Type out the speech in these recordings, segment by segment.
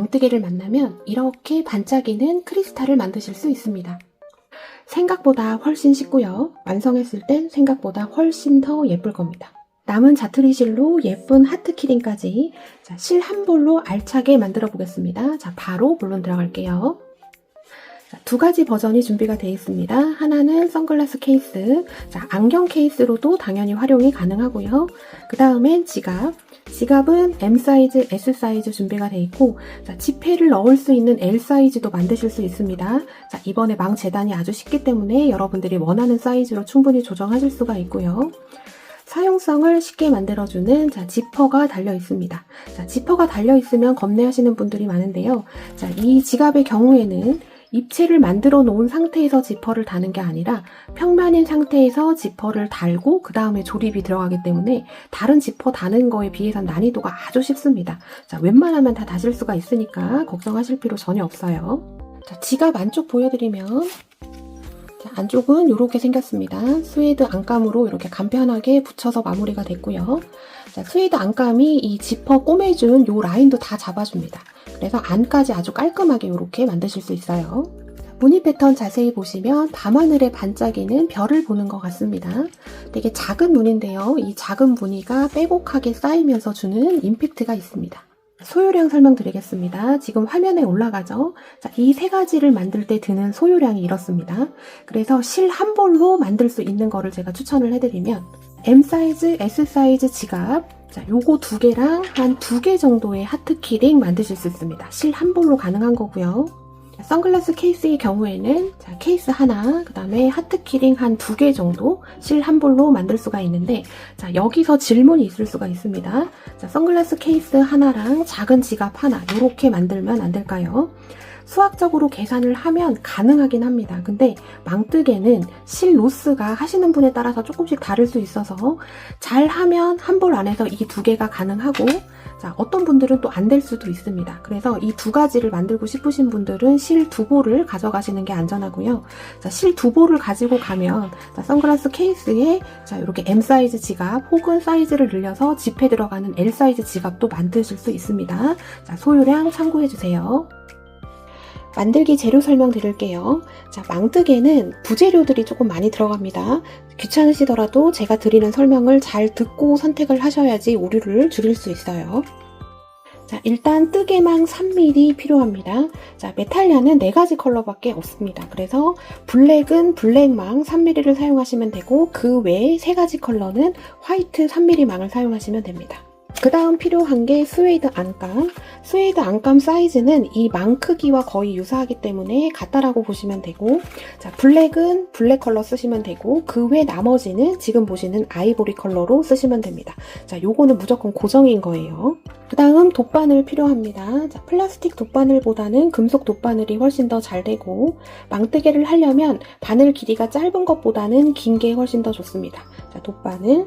망뜨개를 만나면 이렇게 반짝이는 크리스탈을 만드실 수 있습니다. 생각보다 훨씬 쉽고요. 완성했을 땐 생각보다 훨씬 더 예쁠 겁니다. 남은 자투리 실로 예쁜 하트 키링까지 실 한 볼로 알차게 만들어 보겠습니다. 자, 바로 본론 들어갈게요. 두 가지 버전이 준비가 되어 있습니다. 하나는 선글라스 케이스, 안경 케이스로도 당연히 활용이 가능하고요. 그 다음엔 지갑. 지갑은 M 사이즈, S 사이즈 준비가 되어 있고, 지폐를 넣을 수 있는 L 사이즈도 만드실 수 있습니다. 이번에 망 재단이 아주 쉽기 때문에 여러분들이 원하는 사이즈로 충분히 조정하실 수가 있고요. 사용성을 쉽게 만들어주는 지퍼가 달려 있습니다. 지퍼가 달려 있으면 겁내하시는 분들이 많은데요. 이 지갑의 경우에는 입체를 만들어 놓은 상태에서 지퍼를 다는 게 아니라 평면인 상태에서 지퍼를 달고 그 다음에 조립이 들어가기 때문에 다른 지퍼 다는 거에 비해서 난이도가 아주 쉽습니다. 웬만하면 다 다실 수가 있으니까 걱정하실 필요 전혀 없어요. 지갑 안쪽 보여드리면 안쪽은 이렇게 생겼습니다. 스웨이드 안감으로 이렇게 간편하게 붙여서 마무리가 됐고요. 스웨이드 안감이 이 지퍼 꼬매준 이 라인도 다 잡아줍니다. 그래서 안까지 아주 깔끔하게 이렇게 만드실 수 있어요. 무늬 패턴 자세히 보시면 밤하늘에 반짝이는 별을 보는 것 같습니다. 되게 작은 무늬인데요. 이 작은 무늬가 빼곡하게 쌓이면서 주는 임팩트가 있습니다. 소요량 설명드리겠습니다. 지금 화면에 올라가죠? 이 세 가지를 만들 때 드는 소요량이 이렇습니다. 그래서 실 한 볼로 만들 수 있는 거를 제가 추천을 해드리면 M 사이즈, S 사이즈 지갑, 요거 두 개랑 한 2개 정도의 하트 키링 만드실 수 있습니다. 실 한 볼로 가능한 거고요. 선글라스 케이스의 경우에는 케이스 하나, 그 다음에 하트 키링 한 2개 정도 실 한 볼로 만들 수가 있는데, 여기서 질문이 있을 수가 있습니다. 선글라스 케이스 하나랑 작은 지갑 하나 이렇게 만들면 안 될까요? 수학적으로 계산을 하면 가능하긴 합니다. 근데 망뜨개는 실 로스가 하시는 분에 따라서 조금씩 다를 수 있어서 잘 하면 한 볼 안에서 이 2개가 가능하고, 어떤 분들은 또 안 될 수도 있습니다. 그래서 이 2가지를 만들고 싶으신 분들은 실 2볼을 가져가시는 게 안전하고요. 실 2볼을 가지고 가면 선글라스 케이스에 이렇게 M 사이즈 지갑 혹은 사이즈를 늘려서 지폐 들어가는 L 사이즈 지갑도 만드실 수 있습니다. 소요량 참고해주세요. 만들기 재료 설명드릴게요. 망뜨개는 부재료들이 조금 많이 들어갑니다. 귀찮으시더라도 제가 드리는 설명을 잘 듣고 선택을 하셔야지 오류를 줄일 수 있어요. 일단 뜨개망 3mm 필요합니다. 메탈리아는 4가지 컬러밖에 없습니다. 그래서 블랙은 블랙망 3mm를 사용하시면 되고 그 외에 3가지 컬러는 화이트 3mm 망을 사용하시면 됩니다. 그 다음 필요한 게 스웨이드 안감. 스웨이드 안감 사이즈는 이 망 크기와 거의 유사하기 때문에 같다라고 보시면 되고, 블랙은 블랙 컬러 쓰시면 되고 그 외 나머지는 지금 보시는 아이보리 컬러로 쓰시면 됩니다. 요거는 무조건 고정인 거예요. 그 다음 돗바늘 필요합니다. 플라스틱 돗바늘보다는 금속 돗바늘이 훨씬 더 잘 되고, 망뜨개를 하려면 바늘 길이가 짧은 것보다는 긴 게 훨씬 더 좋습니다. 돗바늘,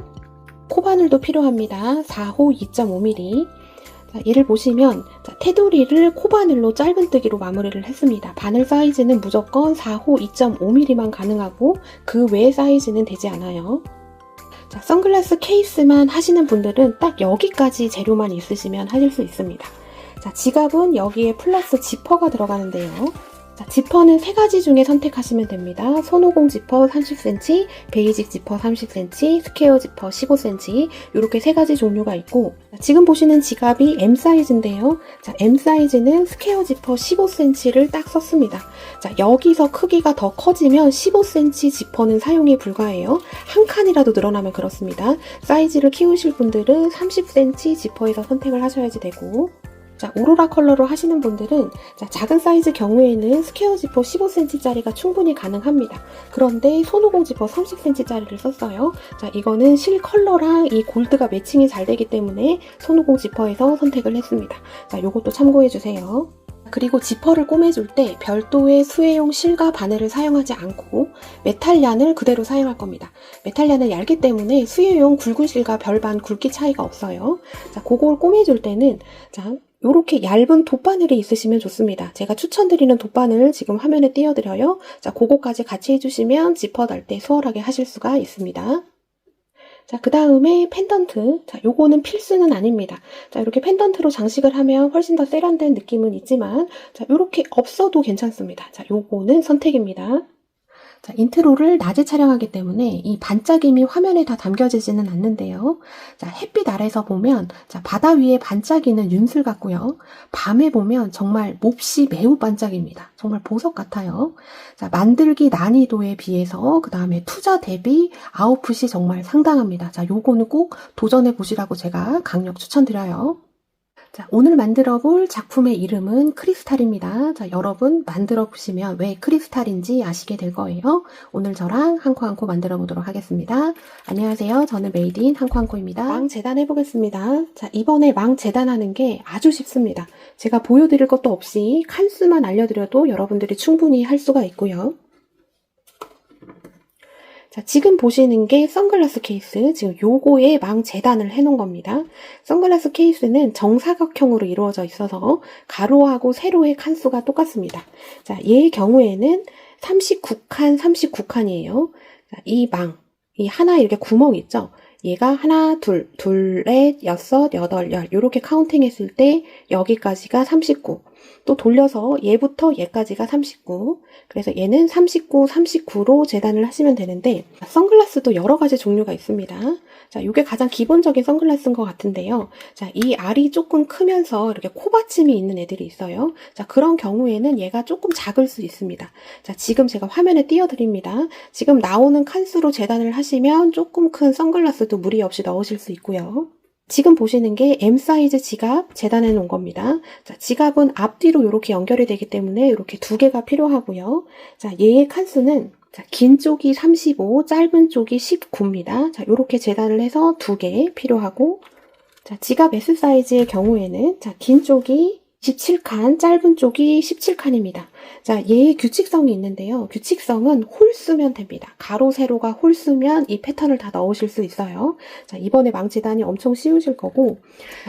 코바늘도 필요합니다. 4호 2.5mm. 얘를 보시면 테두리를 코바늘로 짧은뜨기로 마무리를 했습니다. 바늘 사이즈는 무조건 4호 2.5mm만 가능하고 그 외의 사이즈는 되지 않아요. 선글라스 케이스만 하시는 분들은 딱 여기까지 재료만 있으시면 하실 수 있습니다. 지갑은 여기에 플러스 지퍼가 들어가는데요. 지퍼는 3가지 중에 선택하시면 됩니다. 손오공 지퍼 30cm, 베이직 지퍼 30cm, 스퀘어 지퍼 15cm 이렇게 3가지 종류가 있고, 지금 보시는 지갑이 M 사이즈인데요. M 사이즈는 스퀘어 지퍼 15cm를 딱 썼습니다. 여기서 크기가 더 커지면 15cm 지퍼는 사용이 불가해요. 한 칸이라도 늘어나면 그렇습니다. 사이즈를 키우실 분들은 30cm 지퍼에서 선택을 하셔야지 되고, 오로라 컬러로 하시는 분들은 작은 사이즈 경우에는 스퀘어 지퍼 15cm짜리가 충분히 가능합니다. 그런데 손오공 지퍼 30cm짜리를 썼어요. 이거는 실 컬러랑 이 골드가 매칭이 잘 되기 때문에 손오공 지퍼에서 선택을 했습니다. 요것도 참고해주세요. 그리고 지퍼를 꼬매줄 때 별도의 수혜용 실과 바늘을 사용하지 않고 메탈얀을 그대로 사용할 겁니다. 메탈얀은 얇기 때문에 수혜용 굵은 실과 별반 굵기 차이가 없어요. 그걸 꼬매줄 때는 이렇게 얇은 돗바늘이 있으시면 좋습니다. 제가 추천드리는 돗바늘 지금 화면에 띄워드려요. 그거까지 같이 해주시면 지퍼 달 때 수월하게 하실 수가 있습니다. 자, 그 다음에 펜던트. 자, 요거는 필수는 아닙니다. 자, 이렇게 펜던트로 장식을 하면 훨씬 더 세련된 느낌은 있지만, 자, 요렇게 없어도 괜찮습니다. 자, 요거는 선택입니다. 자, 인트로를 낮에 촬영하기 때문에 이 반짝임이 화면에 다 담겨지지는 않는데요. 자, 햇빛 아래서 보면 자, 바다 위에 반짝이는 윤슬 같고요. 밤에 보면 정말 몹시 매우 반짝입니다. 정말 보석 같아요. 자, 만들기 난이도에 비해서 그 다음에 투자 대비 아웃풋이 정말 상당합니다. 자, 요거는 꼭 도전해 보시라고 제가 강력 추천드려요. 자, 오늘 만들어 볼 작품의 이름은 크리스탈입니다. 자, 여러분 만들어 보시면 왜 크리스탈인지 아시게 될 거예요. 오늘 저랑 한코 한코 만들어 보도록 하겠습니다. 안녕하세요. 저는 메이드인 한코 한코입니다. 망 재단해 보겠습니다. 자, 이번에 망 재단하는 게 아주 쉽습니다. 제가 보여드릴 것도 없이 칸수만 알려드려도 여러분들이 충분히 할 수가 있고요. 자, 지금 보시는 게 선글라스 케이스, 지금 요거에 망 재단을 해놓은 겁니다. 선글라스 케이스는 정사각형으로 이루어져 있어서 가로하고 세로의 칸수가 똑같습니다. 자, 얘의 경우에는 39칸, 39칸이에요. 자, 이 망, 이 하나 이렇게 구멍 있죠? 얘가 하나, 둘, 넷, 여섯, 여덟, 열 이렇게 카운팅 했을 때 여기까지가 39. 또 돌려서 얘부터 얘까지가 39. 그래서 얘는 39, 39로 재단을 하시면 되는데 선글라스도 여러 가지 종류가 있습니다. 자, 이게 가장 기본적인 선글라스인 것 같은데요. 자, 이 알이 조금 크면서 이렇게 코받침이 있는 애들이 있어요. 자, 그런 경우에는 얘가 조금 작을 수 있습니다. 자, 지금 제가 화면에 띄워드립니다. 지금 나오는 칸수로 재단을 하시면 조금 큰 선글라스도 무리 없이 넣으실 수 있고요. 지금 보시는 게 M 사이즈 지갑 재단해 놓은 겁니다. 자, 지갑은 앞뒤로 이렇게 연결이 되기 때문에 이렇게 두 개가 필요하고요. 자, 얘의 칸수는 자, 긴 쪽이 35, 짧은 쪽이 19입니다. 자, 이렇게 재단을 해서 두 개 필요하고, 자, 지갑 S 사이즈의 경우에는 자, 긴 쪽이 17칸, 짧은 쪽이 17칸입니다. 자, 얘의 규칙성이 있는데요. 규칙성은 홀 쓰면 됩니다. 가로, 세로가 홀 쓰면 이 패턴을 다 넣으실 수 있어요. 자, 이번에 망 재단이 엄청 쉬우실 거고,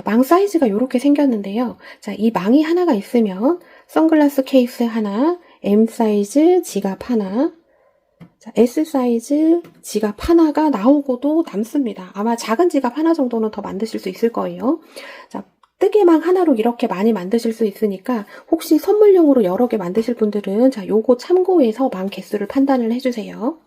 망 사이즈가 이렇게 생겼는데요. 자, 이 망이 하나가 있으면 선글라스 케이스 하나, M 사이즈 지갑 하나, 자, S 사이즈 지갑 하나가 나오고도 남습니다. 아마 작은 지갑 하나 정도는 더 만드실 수 있을 거예요. 자, 뜨개망 하나로 이렇게 많이 만드실 수 있으니까 혹시 선물용으로 여러 개 만드실 분들은 자, 요거 참고해서 망 개수를 판단을 해주세요.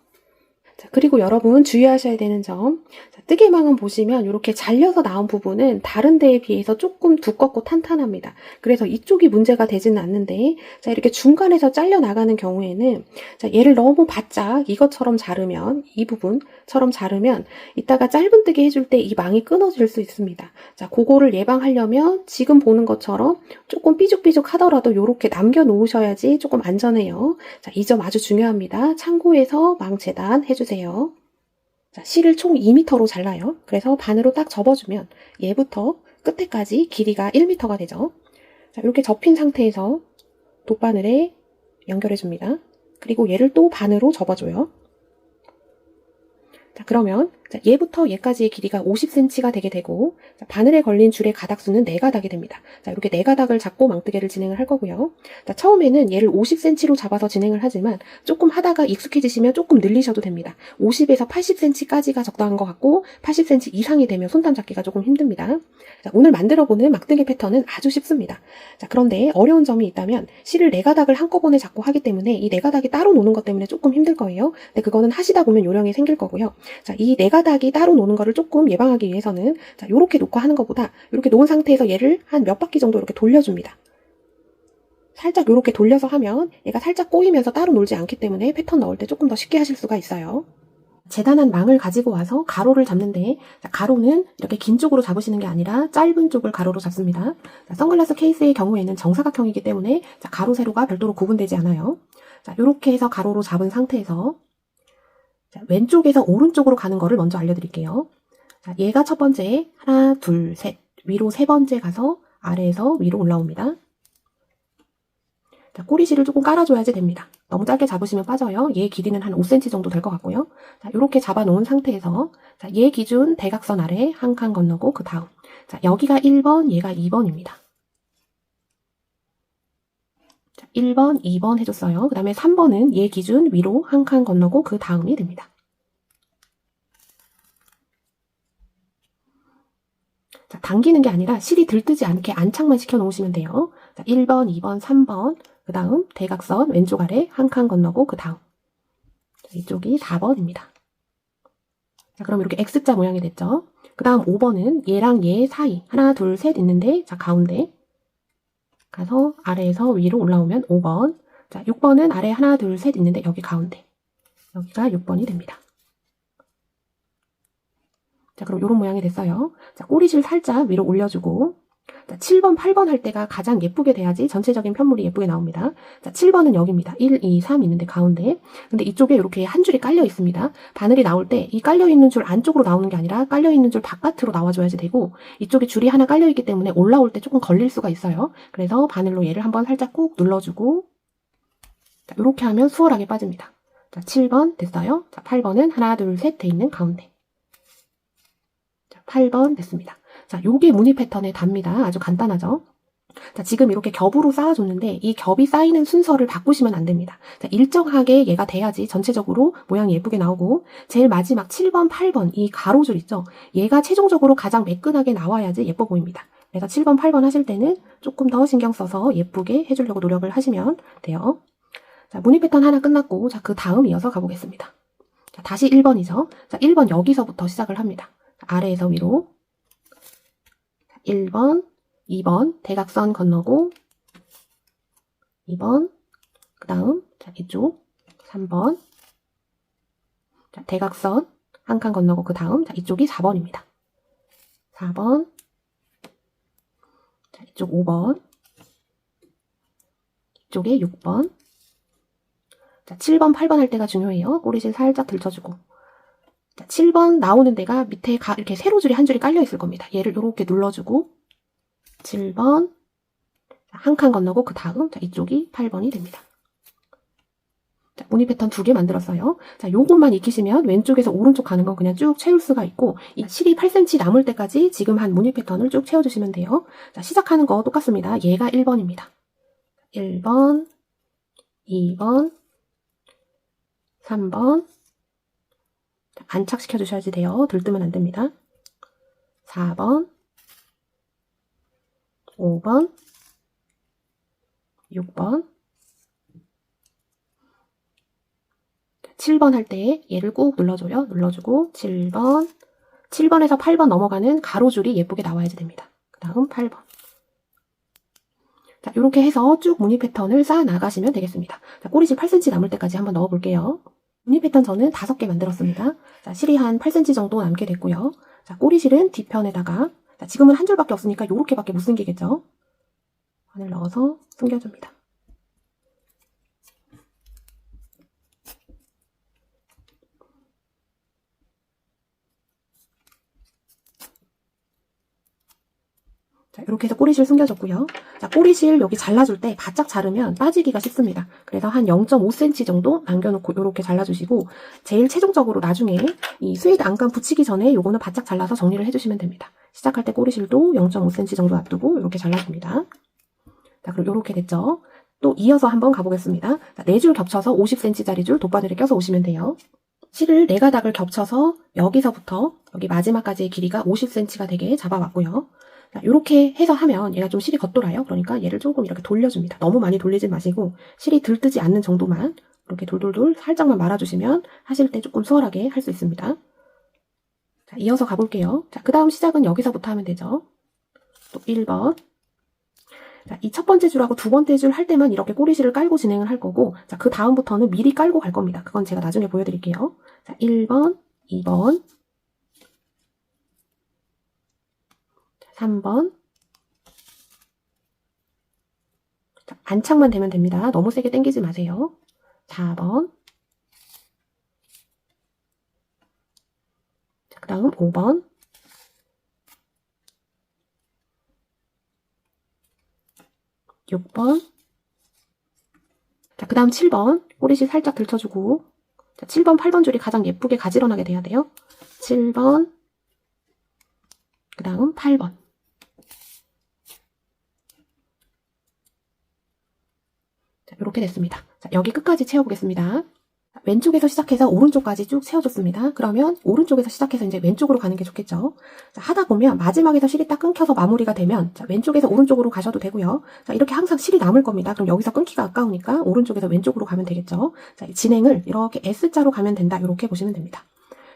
자, 그리고 여러분 주의하셔야 되는 점, 자, 뜨개망은 보시면 이렇게 잘려서 나온 부분은 다른 데에 비해서 조금 두껍고 탄탄합니다. 그래서 이쪽이 문제가 되지는 않는데, 자, 이렇게 중간에서 잘려 나가는 경우에는 자, 얘를 너무 바짝 이것처럼 자르면, 이 부분처럼 자르면 이따가 짧은 뜨개 해줄 때 이 망이 끊어질 수 있습니다. 자, 그거를 예방하려면 지금 보는 것처럼 조금 삐죽삐죽 하더라도 이렇게 남겨 놓으셔야지 조금 안전해요. 자, 이 점 아주 중요합니다. 참고해서 망 재단 해주세요. 자, 실을 총 2m로 잘라요. 그래서 반으로 딱 접어주면 얘부터 끝에까지 길이가 1m가 되죠. 자, 이렇게 접힌 상태에서 돗바늘에 연결해줍니다. 그리고 얘를 또 반으로 접어줘요. 자, 그러면 자, 얘부터 얘까지의 길이가 50cm가 되게 되고, 자, 바늘에 걸린 줄의 가닥수는 4가닥이 됩니다. 자, 이렇게 4가닥을 잡고 망뜨개를 진행을 할 거고요. 자, 처음에는 얘를 50cm로 잡아서 진행을 하지만 조금 하다가 익숙해지시면 조금 늘리셔도 됩니다. 50에서 80cm까지가 적당한 것 같고 80cm 이상이 되면 손담 잡기가 조금 힘듭니다. 자, 오늘 만들어보는 막뜨개 패턴은 아주 쉽습니다. 자, 그런데 어려운 점이 있다면 실을 4가닥을 한꺼번에 잡고 하기 때문에 이 4가닥이 따로 노는 것 때문에 조금 힘들 거예요. 근데 그거는 하시다 보면 요령이 생길 거고요. 자, 이 4가닥이 따로 노는 거를 조금 예방하기 위해서는 자, 요렇게 놓고 하는 것보다 이렇게 놓은 상태에서 얘를 한 몇 바퀴 정도 이렇게 돌려줍니다. 살짝 이렇게 돌려서 하면 얘가 살짝 꼬이면서 따로 놀지 않기 때문에 패턴 넣을 때 조금 더 쉽게 하실 수가 있어요. 재단한 망을 가지고 와서 가로를 잡는데, 자, 가로는 이렇게 긴 쪽으로 잡으시는 게 아니라 짧은 쪽을 가로로 잡습니다. 자, 선글라스 케이스의 경우에는 정사각형이기 때문에 자, 가로 세로가 별도로 구분되지 않아요. 자, 이렇게 해서 가로로 잡은 상태에서 자, 왼쪽에서 오른쪽으로 가는 거를 먼저 알려드릴게요. 자, 얘가 첫 번째, 하나, 둘, 셋, 위로 세 번째 가서 아래에서 위로 올라옵니다. 자, 꼬리실을 조금 깔아줘야지 됩니다. 너무 짧게 잡으시면 빠져요. 얘 길이는 한 5cm 정도 될 것 같고요. 자, 이렇게 잡아놓은 상태에서 자, 얘 기준 대각선 아래 한 칸 건너고 그 다음 자, 여기가 1번, 얘가 2번입니다. 자, 1번, 2번 해줬어요. 그 다음에 3번은 얘 기준 위로 한 칸 건너고 그 다음이 됩니다. 자, 당기는 게 아니라 실이 들뜨지 않게 안착만 시켜 놓으시면 돼요. 자, 1번, 2번, 3번, 그 다음 대각선 왼쪽 아래 한 칸 건너고 그 다음 이쪽이 4번입니다. 자, 그럼 이렇게 X자 모양이 됐죠? 그 다음 5번은 얘랑 얘 사이 하나, 둘, 셋 있는데 자, 가운데 가서 아래에서 위로 올라오면 5번. 자, 6번은 아래 하나, 둘, 셋 있는데 여기 가운데 여기가 6번이 됩니다. 자, 그럼 이런 모양이 됐어요. 자, 꼬리실 살짝 위로 올려주고 자, 7번, 8번 할 때가 가장 예쁘게 돼야지 전체적인 편물이 예쁘게 나옵니다. 자, 7번은 여기입니다. 1, 2, 3 있는데 가운데. 근데 이쪽에 이렇게 한 줄이 깔려 있습니다. 바늘이 나올 때 이 깔려 있는 줄 안쪽으로 나오는 게 아니라 깔려 있는 줄 바깥으로 나와줘야지 되고 이쪽에 줄이 하나 깔려 있기 때문에 올라올 때 조금 걸릴 수가 있어요. 그래서 바늘로 얘를 한번 살짝 꾹 눌러주고 자, 이렇게 하면 수월하게 빠집니다. 자, 7번 됐어요. 자, 8번은 하나, 둘, 셋 돼 있는 가운데. 자, 8번 됐습니다. 자, 요게 무늬 패턴의 답니다. 아주 간단하죠? 자, 지금 이렇게 겹으로 쌓아줬는데 이 겹이 쌓이는 순서를 바꾸시면 안 됩니다. 자, 일정하게 얘가 돼야지 전체적으로 모양이 예쁘게 나오고 제일 마지막 7번, 8번 이 가로줄 있죠? 얘가 최종적으로 가장 매끈하게 나와야지 예뻐 보입니다. 그래서 7번, 8번 하실 때는 조금 더 신경 써서 예쁘게 해주려고 노력을 하시면 돼요. 자, 무늬 패턴 하나 끝났고 자, 그 다음 이어서 가보겠습니다. 자, 다시 1번이죠? 자, 1번 여기서부터 시작을 합니다. 자, 아래에서 위로 1번, 2번 대각선 건너고 2번 그 다음 자, 이쪽 3번 자, 대각선 한 칸 건너고 그 다음 자, 이쪽이 4번입니다. 4번 자, 이쪽 5번 이쪽에 6번 자, 7번, 8번 할 때가 중요해요. 꼬리실 살짝 들쳐주고 자, 7번 나오는 데가 밑에 이렇게 세로줄이 한 줄이 깔려 있을 겁니다. 얘를 이렇게 눌러주고 7번 한 칸 건너고 그 다음 자, 이쪽이 8번이 됩니다. 자, 무늬 패턴 2개 만들었어요. 자, 요것만 익히시면 왼쪽에서 오른쪽 가는 건 그냥 쭉 채울 수가 있고 이 실이 8cm 남을 때까지 지금 한 무늬 패턴을 쭉 채워주시면 돼요. 자, 시작하는 거 똑같습니다. 얘가 1번입니다. 1번, 2번, 3번 안착시켜 주셔야지 돼요. 들뜨면 안 됩니다. 4번, 5번, 6번, 7번 할 때 얘를 꾹 눌러줘요. 눌러주고 7번, 7번에서 8번 넘어가는 가로줄이 예쁘게 나와야지 됩니다. 그 다음 8번. 자, 이렇게 해서 쭉 무늬 패턴을 쌓아 나가시면 되겠습니다. 자, 꼬리실 8cm 남을 때까지 한번 넣어볼게요. 무늬 패턴 저는 5개 만들었습니다. 자, 실이 한 8cm 정도 남게 됐고요. 자, 꼬리실은 뒤편에다가 자, 지금은 한 줄밖에 없으니까 요렇게밖에 못 숨기겠죠. 바늘 넣어서 숨겨줍니다. 자, 이렇게 해서 꼬리실 숨겨줬고요. 자, 꼬리실 여기 잘라줄 때 바짝 자르면 빠지기가 쉽습니다. 그래서 한 0.5cm 정도 남겨놓고 이렇게 잘라주시고 제일 최종적으로 나중에 이 스웨이드 안감 붙이기 전에 요거는 바짝 잘라서 정리를 해주시면 됩니다. 시작할 때 꼬리실도 0.5cm 정도 놔두고 이렇게 잘라줍니다. 자, 그럼 이렇게 됐죠? 또 이어서 한번 가보겠습니다. 자, 4줄 겹쳐서 50cm짜리 줄 돗바늘에 껴서 오시면 돼요. 실을 4가닥을 겹쳐서 여기서부터 여기 마지막까지의 길이가 50cm가 되게 잡아왔고요. 자, 이렇게 해서 하면 얘가 좀 실이 겉돌아요. 그러니까 얘를 조금 이렇게 돌려줍니다. 너무 많이 돌리지 마시고 실이 들뜨지 않는 정도만 이렇게 돌돌돌 살짝만 말아주시면 하실 때 조금 수월하게 할 수 있습니다. 자, 이어서 가볼게요. 자, 그 다음 시작은 여기서부터 하면 되죠. 또 1번. 자, 이 첫 번째 줄하고 두 번째 줄 할 때만 이렇게 꼬리실을 깔고 진행을 할 거고 자, 그 다음부터는 미리 깔고 갈 겁니다. 그건 제가 나중에 보여드릴게요. 자, 1번, 2번, 3번. 자, 안착만 되면 됩니다. 너무 세게 당기지 마세요. 4번. 자, 그 다음 5번. 6번. 자, 그 다음 7번. 꼬리실 살짝 들쳐주고. 자, 7번, 8번 줄이 가장 예쁘게 가지런하게 돼야 돼요. 7번. 그 다음 8번. 자, 이렇게 됐습니다. 자, 여기 끝까지 채워보겠습니다. 왼쪽에서 시작해서 오른쪽까지 쭉 채워줬습니다. 그러면 오른쪽에서 시작해서 이제 왼쪽으로 가는 게 좋겠죠. 자, 하다 보면 마지막에서 실이 딱 끊겨서 마무리가 되면 자, 왼쪽에서 오른쪽으로 가셔도 되고요. 자, 이렇게 항상 실이 남을 겁니다. 그럼 여기서 끊기가 아까우니까 오른쪽에서 왼쪽으로 가면 되겠죠. 자, 진행을 이렇게 S자로 가면 된다. 이렇게 보시면 됩니다.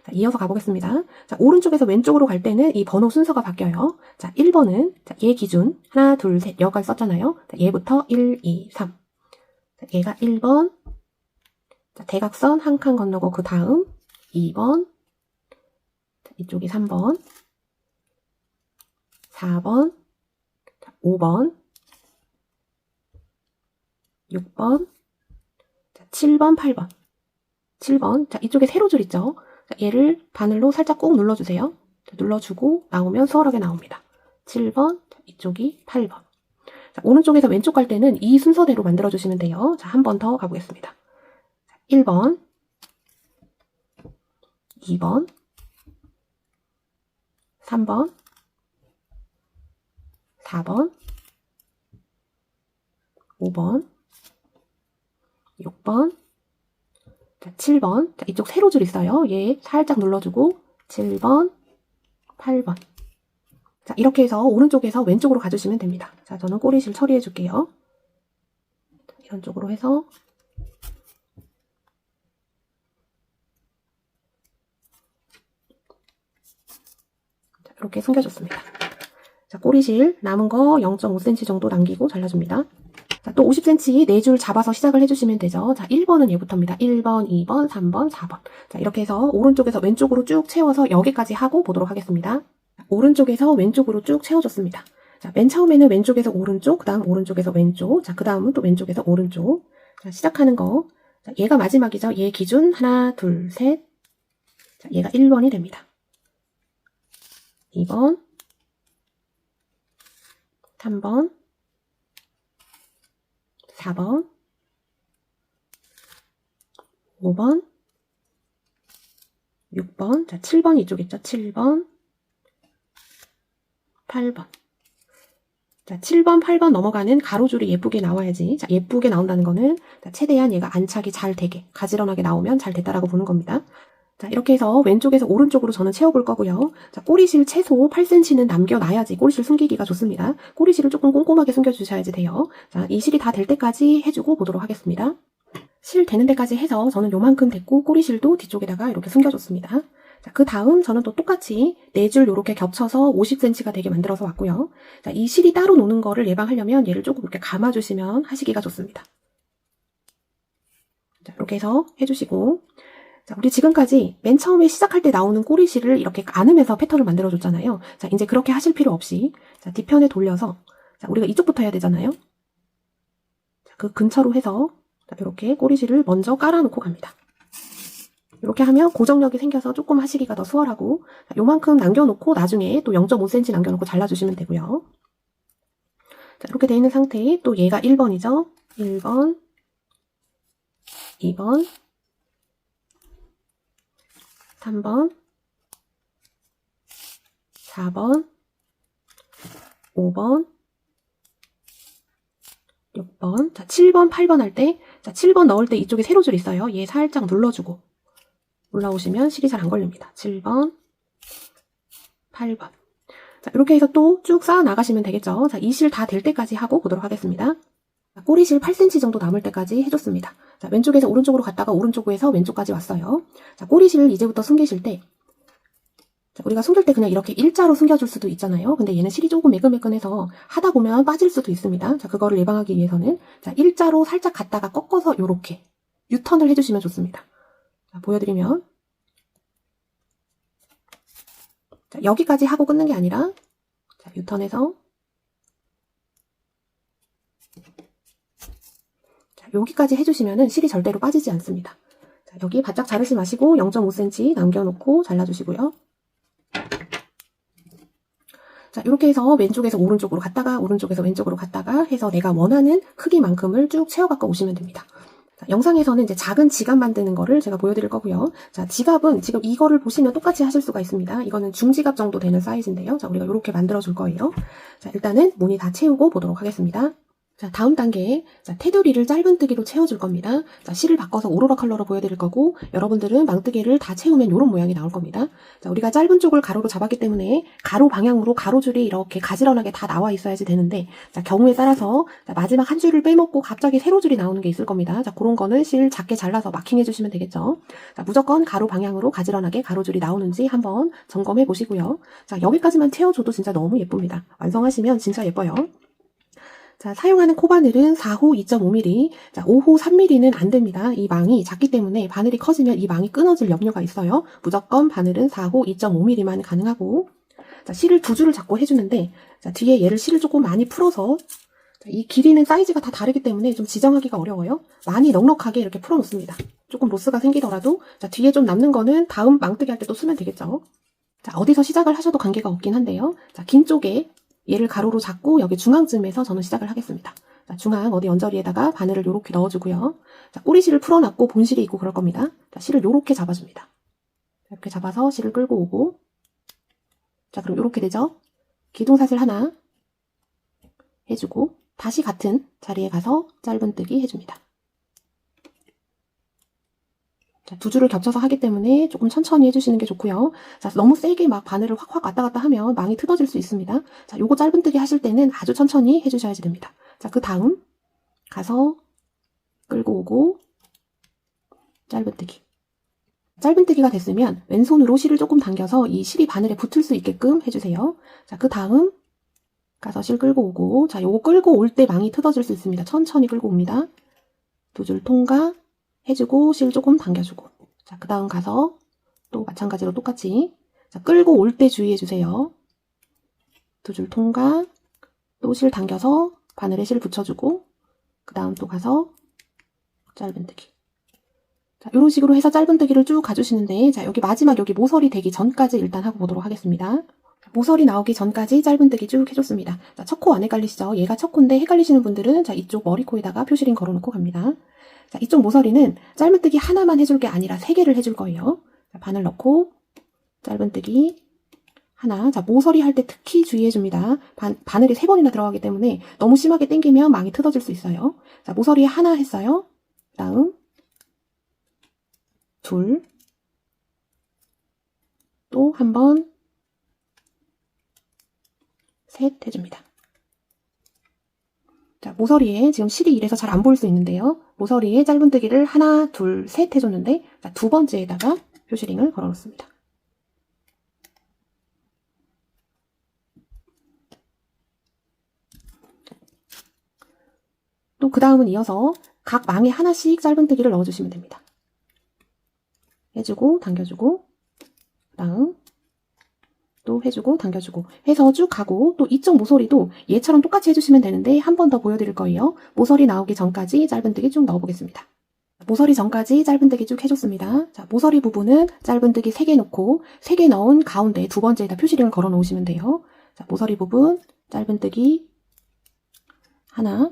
자, 이어서 가보겠습니다. 자, 오른쪽에서 왼쪽으로 갈 때는 이 번호 순서가 바뀌어요. 자, 1번은 자, 얘 기준 하나, 둘, 셋 여기까지 썼잖아요. 자, 얘부터 1, 2, 3. 자, 얘가 1번. 자, 대각선 한 칸 건너고 그 다음 2번, 자, 이쪽이 3번, 4번, 자, 5번, 6번, 자, 7번, 8번, 7번. 자, 이쪽에 세로줄 있죠? 자, 얘를 바늘로 살짝 꾹 눌러주세요. 자, 눌러주고 나오면 수월하게 나옵니다. 7번, 자, 이쪽이 8번. 자, 오른쪽에서 왼쪽 갈 때는 이 순서대로 만들어주시면 돼요. 자, 한 번 더 가보겠습니다. 1번, 2번, 3번, 4번, 5번, 6번, 자, 7번. 자, 이쪽 세로줄 있어요. 얘 살짝 눌러주고 7번, 8번. 자, 이렇게 해서 오른쪽에서 왼쪽으로 가주시면 됩니다. 자, 저는 꼬리실 처리해 줄게요. 이런 쪽으로 해서 이렇게 숨겨줬습니다. 자, 꼬리실 남은 거 0.5cm 정도 남기고 잘라줍니다. 자, 또 50cm 4줄 잡아서 시작을 해주시면 되죠. 자, 1번은 얘부터입니다. 1번, 2번, 3번, 4번. 자, 이렇게 해서 오른쪽에서 왼쪽으로 쭉 채워서 여기까지 하고 보도록 하겠습니다. 자, 오른쪽에서 왼쪽으로 쭉 채워줬습니다. 자, 맨 처음에는 왼쪽에서 오른쪽, 그 다음 오른쪽에서 왼쪽, 자, 그 다음은 또 왼쪽에서 오른쪽. 자, 시작하는 거. 자, 얘가 마지막이죠. 얘 기준 하나, 둘, 셋. 자, 얘가 1번이 됩니다. 2번, 3번, 4번, 5번, 6번, 자, 7번 이쪽 있죠? 7번, 8번. 자, 7번, 8번 넘어가는 가로줄이 예쁘게 나와야지. 자, 예쁘게 나온다는 거는 자, 최대한 얘가 안착이 잘 되게, 가지런하게 나오면 잘 됐다라고 보는 겁니다. 자, 이렇게 해서 왼쪽에서 오른쪽으로 저는 채워볼 거고요. 자, 꼬리실 최소 8cm는 남겨놔야지 꼬리실 숨기기가 좋습니다. 꼬리실을 조금 꼼꼼하게 숨겨주셔야지 돼요. 자, 이 실이 다 될 때까지 해주고 보도록 하겠습니다. 실 되는 데까지 해서 저는 요만큼 됐고 꼬리실도 뒤쪽에다가 이렇게 숨겨줬습니다. 자, 그 다음 저는 또 똑같이 4줄 이렇게 겹쳐서 50cm가 되게 만들어서 왔고요. 자, 이 실이 따로 노는 거를 예방하려면 얘를 조금 이렇게 감아주시면 하시기가 좋습니다. 자, 이렇게 해서 해주시고 자, 우리 지금까지 맨 처음에 시작할 때 나오는 꼬리실을 이렇게 안으면서 패턴을 만들어줬잖아요. 자, 이제 그렇게 하실 필요 없이 자, 뒤편에 돌려서 자, 우리가 이쪽부터 해야 되잖아요. 자, 그 근처로 해서 자, 이렇게 꼬리실을 먼저 깔아놓고 갑니다. 이렇게 하면 고정력이 생겨서 조금 하시기가 더 수월하고 자, 요만큼 남겨놓고 나중에 또 0.5cm 남겨놓고 잘라주시면 되고요. 자, 이렇게 돼 있는 상태에 또 얘가 1번이죠. 1번, 2번, 3번, 4번, 5번, 6번, 자, 7번, 8번 할 때, 자, 7번 넣을 때 이쪽에 세로줄 있어요. 얘 살짝 눌러주고 올라오시면 실이 잘 안 걸립니다. 7번, 8번. 자, 이렇게 해서 또 쭉 쌓아 나가시면 되겠죠. 자, 이 실 다 될 때까지 하고 보도록 하겠습니다. 자, 꼬리실 8cm 정도 남을 때까지 해줬습니다. 자, 왼쪽에서 오른쪽으로 갔다가 오른쪽에서 왼쪽까지 왔어요. 자, 꼬리실 이제부터 숨기실 때 자, 우리가 숨길 때 그냥 이렇게 일자로 숨겨줄 수도 있잖아요. 근데 얘는 실이 조금 매끈매끈해서 하다 보면 빠질 수도 있습니다. 자, 그거를 예방하기 위해서는 자, 일자로 살짝 갔다가 꺾어서 요렇게 유턴을 해주시면 좋습니다. 자, 보여드리면 자, 여기까지 하고 끊는 게 아니라 자, 유턴해서 자, 여기까지 해주시면은 실이 절대로 빠지지 않습니다. 자, 여기 바짝 자르지 마시고 0.5cm 남겨놓고 잘라주시고요. 자, 이렇게 해서 왼쪽에서 오른쪽으로 갔다가 오른쪽에서 왼쪽으로 갔다가 해서 내가 원하는 크기만큼을 쭉 채워갖고 오시면 됩니다. 자, 영상에서는 이제 작은 지갑 만드는 거를 제가 보여드릴 거고요. 자, 지갑은 지금 이거를 보시면 똑같이 하실 수가 있습니다. 이거는 중지갑 정도 되는 사이즈인데요. 자, 우리가 이렇게 만들어 줄 거예요. 자, 일단은 무늬 다 채우고 보도록 하겠습니다. 자, 다음 단계. 자, 테두리를 짧은뜨기로 채워줄 겁니다. 자, 실을 바꿔서 오로라 컬러로 보여드릴 거고, 여러분들은 망뜨기를 다 채우면 이런 모양이 나올 겁니다. 자, 우리가 짧은 쪽을 가로로 잡았기 때문에 가로 방향으로 가로줄이 이렇게 가지런하게 다 나와 있어야지 되는데, 자, 경우에 따라서 자, 마지막 한 줄을 빼먹고 갑자기 세로줄이 나오는 게 있을 겁니다. 자, 그런 거는 실 작게 잘라서 마킹해 주시면 되겠죠. 자, 무조건 가로 방향으로 가지런하게 가로줄이 나오는지 한번 점검해 보시고요. 자, 여기까지만 채워줘도 진짜 너무 예쁩니다. 완성하시면 진짜 예뻐요. 자, 사용하는 코바늘은 4호 2.5mm, 자, 5호 3mm는 안 됩니다. 이 망이 작기 때문에 바늘이 커지면 이 망이 끊어질 염려가 있어요. 무조건 바늘은 4호 2.5mm만 가능하고, 자, 실을 두 줄을 잡고 해주는데, 자, 뒤에 얘를 실을 조금 많이 풀어서, 자, 이 길이는 사이즈가 다 다르기 때문에 좀 지정하기가 어려워요. 많이 넉넉하게 이렇게 풀어놓습니다. 조금 로스가 생기더라도, 자, 뒤에 좀 남는 거는 다음 망뜨기 할 때 또 쓰면 되겠죠. 자, 어디서 시작을 하셔도 관계가 없긴 한데요. 자, 긴 쪽에 얘를 가로로 잡고 여기 중앙쯤에서 저는 시작을 하겠습니다. 자, 중앙 어디 언저리에다가 바늘을 요렇게 넣어주고요. 자, 꼬리실을 풀어놨고 본실이 있고 그럴 겁니다. 자, 실을 요렇게 잡아줍니다. 이렇게 잡아서 실을 끌고 오고, 자, 그럼 요렇게 되죠? 기둥사슬 하나 해주고 다시 같은 자리에 가서 짧은뜨기 해줍니다. 자, 두 줄을 겹쳐서 하기 때문에 조금 천천히 해주시는 게 좋고요. 자, 너무 세게 막 바늘을 확확 왔다 갔다 하면 망이 틀어질 수 있습니다. 자, 요거 짧은뜨기 하실 때는 아주 천천히 해주셔야지 됩니다. 자, 그 다음 가서 끌고 오고 짧은뜨기. 짧은뜨기가 됐으면 왼손으로 실을 조금 당겨서 이 실이 바늘에 붙을 수 있게끔 해주세요. 자, 그 다음 가서 실 끌고 오고, 자, 요거 끌고 올 때 망이 틀어질 수 있습니다. 천천히 끌고 옵니다. 두 줄 통과 해주고 실 조금 당겨주고, 자, 그 다음 가서 또 마찬가지로 똑같이, 자, 끌고 올 때 주의해주세요. 두 줄 통과, 또 실 당겨서 바늘에 실 붙여주고, 그 다음 또 가서 짧은뜨기. 자, 이런 식으로 해서 짧은뜨기를 쭉 가주시는데, 자, 여기 마지막 여기 모서리 되기 전까지 일단 하고 보도록 하겠습니다. 모서리 나오기 전까지 짧은뜨기 쭉 해줬습니다. 자, 첫 코 안 헷갈리시죠? 얘가 첫 코인데 헷갈리시는 분들은 자, 이쪽 머리코에다가 표시링 걸어놓고 갑니다. 자, 이쪽 모서리는 짧은뜨기 하나만 해줄 게 아니라 3개를 해줄 거예요. 자, 바늘 넣고 짧은뜨기 하나. 자, 모서리 할 때 특히 주의해줍니다. 바늘이 3번이나 들어가기 때문에 너무 심하게 당기면 망이 틀어질 수 있어요. 자, 모서리 하나 했어요. 다음 둘, 또 한 번, 셋 해줍니다. 자, 모서리에 지금 실이 이래서 잘 안 보일 수 있는데요. 모서리에 짧은뜨기를 하나, 둘, 셋 해줬는데, 자, 두 번째에다가 표시링을 걸어놓습니다. 또 그 다음은 이어서 각 망에 하나씩 짧은뜨기를 넣어주시면 됩니다. 해주고 당겨주고, 그 다음 또 해주고 당겨주고 해서 쭉 가고, 또 이쪽 모서리도 얘처럼 똑같이 해주시면 되는데 한 번 더 보여드릴 거예요. 모서리 나오기 전까지 짧은뜨기 쭉 넣어보겠습니다. 모서리 전까지 짧은뜨기 쭉 해줬습니다. 자, 모서리 부분은 짧은뜨기 3개 놓고 3개 넣은 가운데 두 번째에다 표시링을 걸어 놓으시면 돼요. 자, 모서리 부분 짧은뜨기 하나,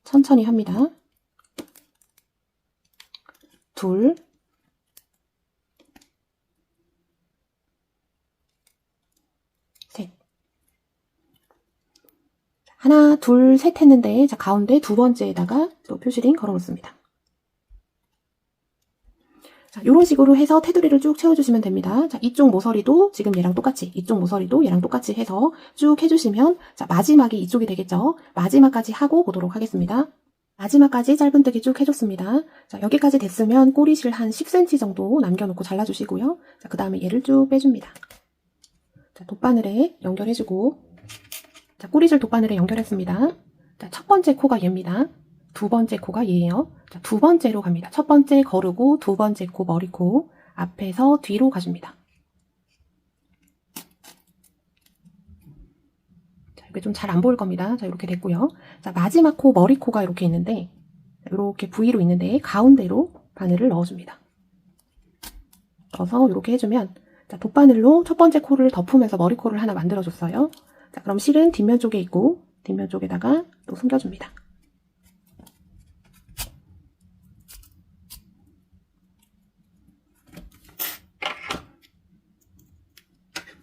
천천히 합니다. 둘, 셋. 하나, 둘, 셋 했는데, 자, 가운데 두 번째에다가 또 표시링 걸어 놓습니다. 자, 이런 식으로 해서 테두리를 쭉 채워주시면 됩니다. 자, 이쪽 모서리도 지금 얘랑 똑같이, 이쪽 모서리도 얘랑 똑같이 해서 쭉 해주시면, 자, 마지막이 이쪽이 되겠죠. 마지막까지 하고 보도록 하겠습니다. 마지막까지 짧은뜨기 쭉 해줬습니다. 자, 여기까지 됐으면 꼬리실 한 10cm 정도 남겨놓고 잘라주시고요. 자, 그 다음에 얘를 쭉 빼줍니다. 자, 돗바늘에 연결해주고, 자, 꼬리실 돗바늘에 연결했습니다. 자, 첫 번째 코가 얘입니다. 두 번째 코가 얘예요. 자, 두 번째로 갑니다. 첫 번째 거르고 두 번째 코 머리코 앞에서 뒤로 가줍니다. 자, 이게 좀 잘 안 보일 겁니다. 자, 이렇게 됐고요. 자, 마지막 코 머리코가 이렇게 있는데, 이렇게 V로 있는데 가운데로 바늘을 넣어줍니다. 넣어서 이렇게 해주면, 자, 돗바늘로 첫 번째 코를 덮으면서 머리코를 하나 만들어줬어요. 자, 그럼 실은 뒷면 쪽에 있고 뒷면 쪽에다가 또 숨겨줍니다.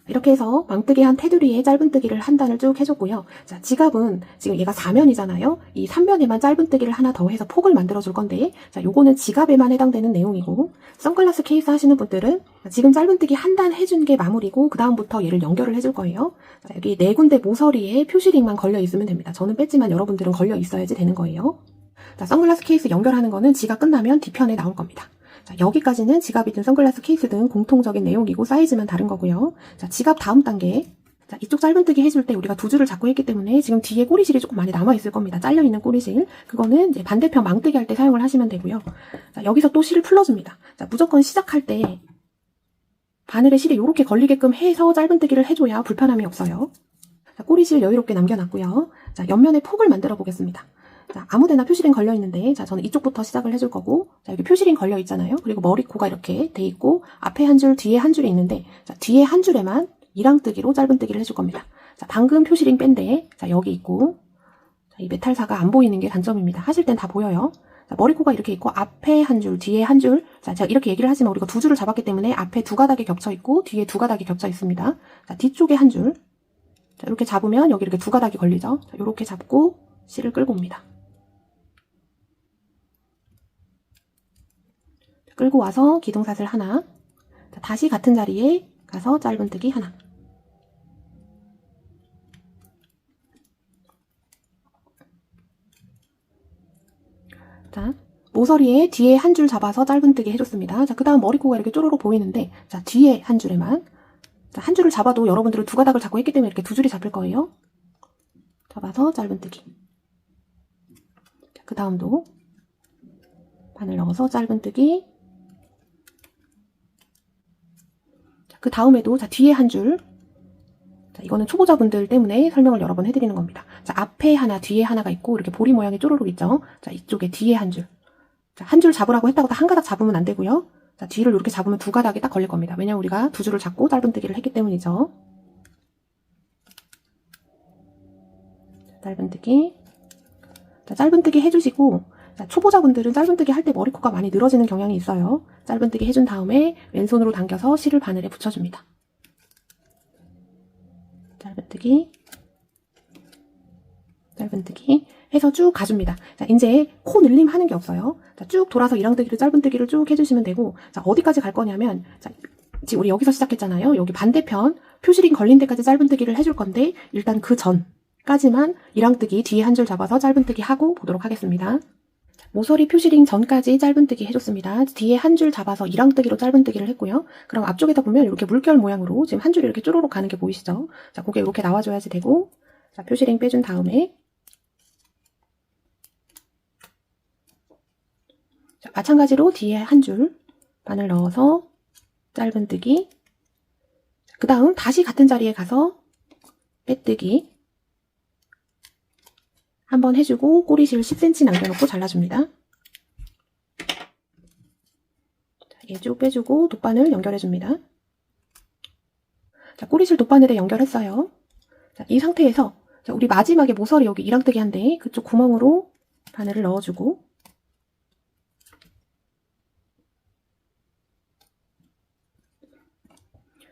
이렇게 해서 망뜨기한 테두리에 짧은뜨기를 한 단을 쭉 해줬고요. 자, 지갑은 지금 얘가 4면이잖아요. 이 3면에만 짧은뜨기를 하나 더 해서 폭을 만들어줄 건데, 자, 요거는 지갑에만 해당되는 내용이고, 선글라스 케이스 하시는 분들은 지금 짧은뜨기 한 단 해준 게 마무리고, 그 다음부터 얘를 연결을 해줄 거예요. 자, 여기 4군데 모서리에 표시링만 걸려 있으면 됩니다. 저는 뺐지만 여러분들은 걸려 있어야지 되는 거예요. 자, 선글라스 케이스 연결하는 거는 지갑 끝나면 뒤편에 나올 겁니다. 자, 여기까지는 지갑이든 선글라스 케이스든 공통적인 내용이고 사이즈만 다른 거고요. 자, 지갑 다음 단계. 자, 이쪽 짧은뜨기 해줄 때 우리가 두 줄을 잡고 했기 때문에 지금 뒤에 꼬리실이 조금 많이 남아있을 겁니다. 잘려있는 꼬리실. 그거는 이제 반대편 망뜨기 할 때 사용을 하시면 되고요. 자, 여기서 또 실을 풀러줍니다. 자, 무조건 시작할 때 바늘에 실이 이렇게 걸리게끔 해서 짧은뜨기를 해줘야 불편함이 없어요. 자, 꼬리실 여유롭게 남겨놨고요. 자, 옆면에 폭을 만들어 보겠습니다. 자, 아무데나 표시링 걸려있는데, 자, 저는 이쪽부터 시작을 해줄 거고, 자, 여기 표시링 걸려있잖아요. 그리고 머리코가 이렇게 돼 있고, 앞에 한 줄, 뒤에 한 줄이 있는데, 자, 뒤에 한 줄에만 이랑뜨기로 짧은뜨기를 해줄 겁니다. 자, 방금 표시링 뺀데, 자, 여기 있고, 자, 이 메탈사가 안 보이는 게 단점입니다. 하실 땐 다 보여요. 자, 머리코가 이렇게 있고, 앞에 한 줄, 뒤에 한 줄. 자, 제가 이렇게 얘기를 하지만 우리가 두 줄을 잡았기 때문에 앞에 두 가닥이 겹쳐 있고, 뒤에 두 가닥이 겹쳐 있습니다. 자, 뒤쪽에 한 줄. 자, 이렇게 잡으면 여기 이렇게 두 가닥이 걸리죠. 자, 이렇게 잡고 실을 끌고 옵니다. 끌고 와서 기둥사슬 하나. 자, 다시 같은 자리에 가서 짧은뜨기 하나. 자, 모서리에 뒤에 한 줄 잡아서 짧은뜨기 해줬습니다. 자, 그 다음 머리코가 이렇게 쪼로록 보이는데, 자, 뒤에 한 줄에만. 자, 한 줄을 잡아도 여러분들은 두 가닥을 잡고 했기 때문에 이렇게 두 줄이 잡힐 거예요. 잡아서 짧은뜨기. 자, 그 다음도 바늘 넣어서 짧은뜨기. 자, 그 다음에도 자, 뒤에 한 줄. 자, 이거는 초보자분들 때문에 설명을 여러 번 해드리는 겁니다. 자, 앞에 하나, 뒤에 하나가 있고 이렇게 보리 모양의 쪼로록 있죠. 자, 이쪽에 뒤에 한 줄. 자, 한 줄 잡으라고 했다고 한 가닥 잡으면 안 되고요. 자, 뒤를 이렇게 잡으면 두 가닥이 딱 걸릴 겁니다. 왜냐면 우리가 두 줄을 잡고 짧은뜨기를 했기 때문이죠. 자, 짧은뜨기. 자, 짧은뜨기 해주시고, 자, 초보자분들은 짧은뜨기 할 때 머리코가 많이 늘어지는 경향이 있어요. 짧은뜨기 해준 다음에 왼손으로 당겨서 실을 바늘에 붙여줍니다. 짧은뜨기, 짧은뜨기 해서 쭉 가줍니다. 자, 이제 코 늘림 하는 게 없어요. 자, 쭉 돌아서 이랑뜨기를 짧은뜨기를 쭉 해주시면 되고, 자, 어디까지 갈 거냐면, 자, 지금 우리 여기서 시작했잖아요. 여기 반대편 표시링 걸린 데까지 짧은뜨기를 해줄 건데, 일단 그 전까지만 이랑뜨기 뒤에 한 줄 잡아서 짧은뜨기 하고 보도록 하겠습니다. 모서리 표시링 전까지 짧은뜨기 해줬습니다. 뒤에 한 줄 잡아서 이랑뜨기로 짧은뜨기를 했고요. 그럼 앞쪽에다 보면 이렇게 물결 모양으로 지금 한 줄이 이렇게 쪼로록 가는 게 보이시죠? 자, 그게 이렇게 나와줘야지 되고, 자, 표시링 빼준 다음에, 자, 마찬가지로 뒤에 한 줄 바늘 넣어서 짧은뜨기. 그 다음 다시 같은 자리에 가서 빼뜨기 한번 해주고 꼬리실 10cm 남겨놓고 잘라줍니다. 얘 쭉 빼주고 돗바늘 연결해줍니다. 자, 꼬리실 돗바늘에 연결했어요. 자, 이 상태에서 자, 우리 마지막에 모서리 여기 이랑뜨기 한데 그쪽 구멍으로 바늘을 넣어주고,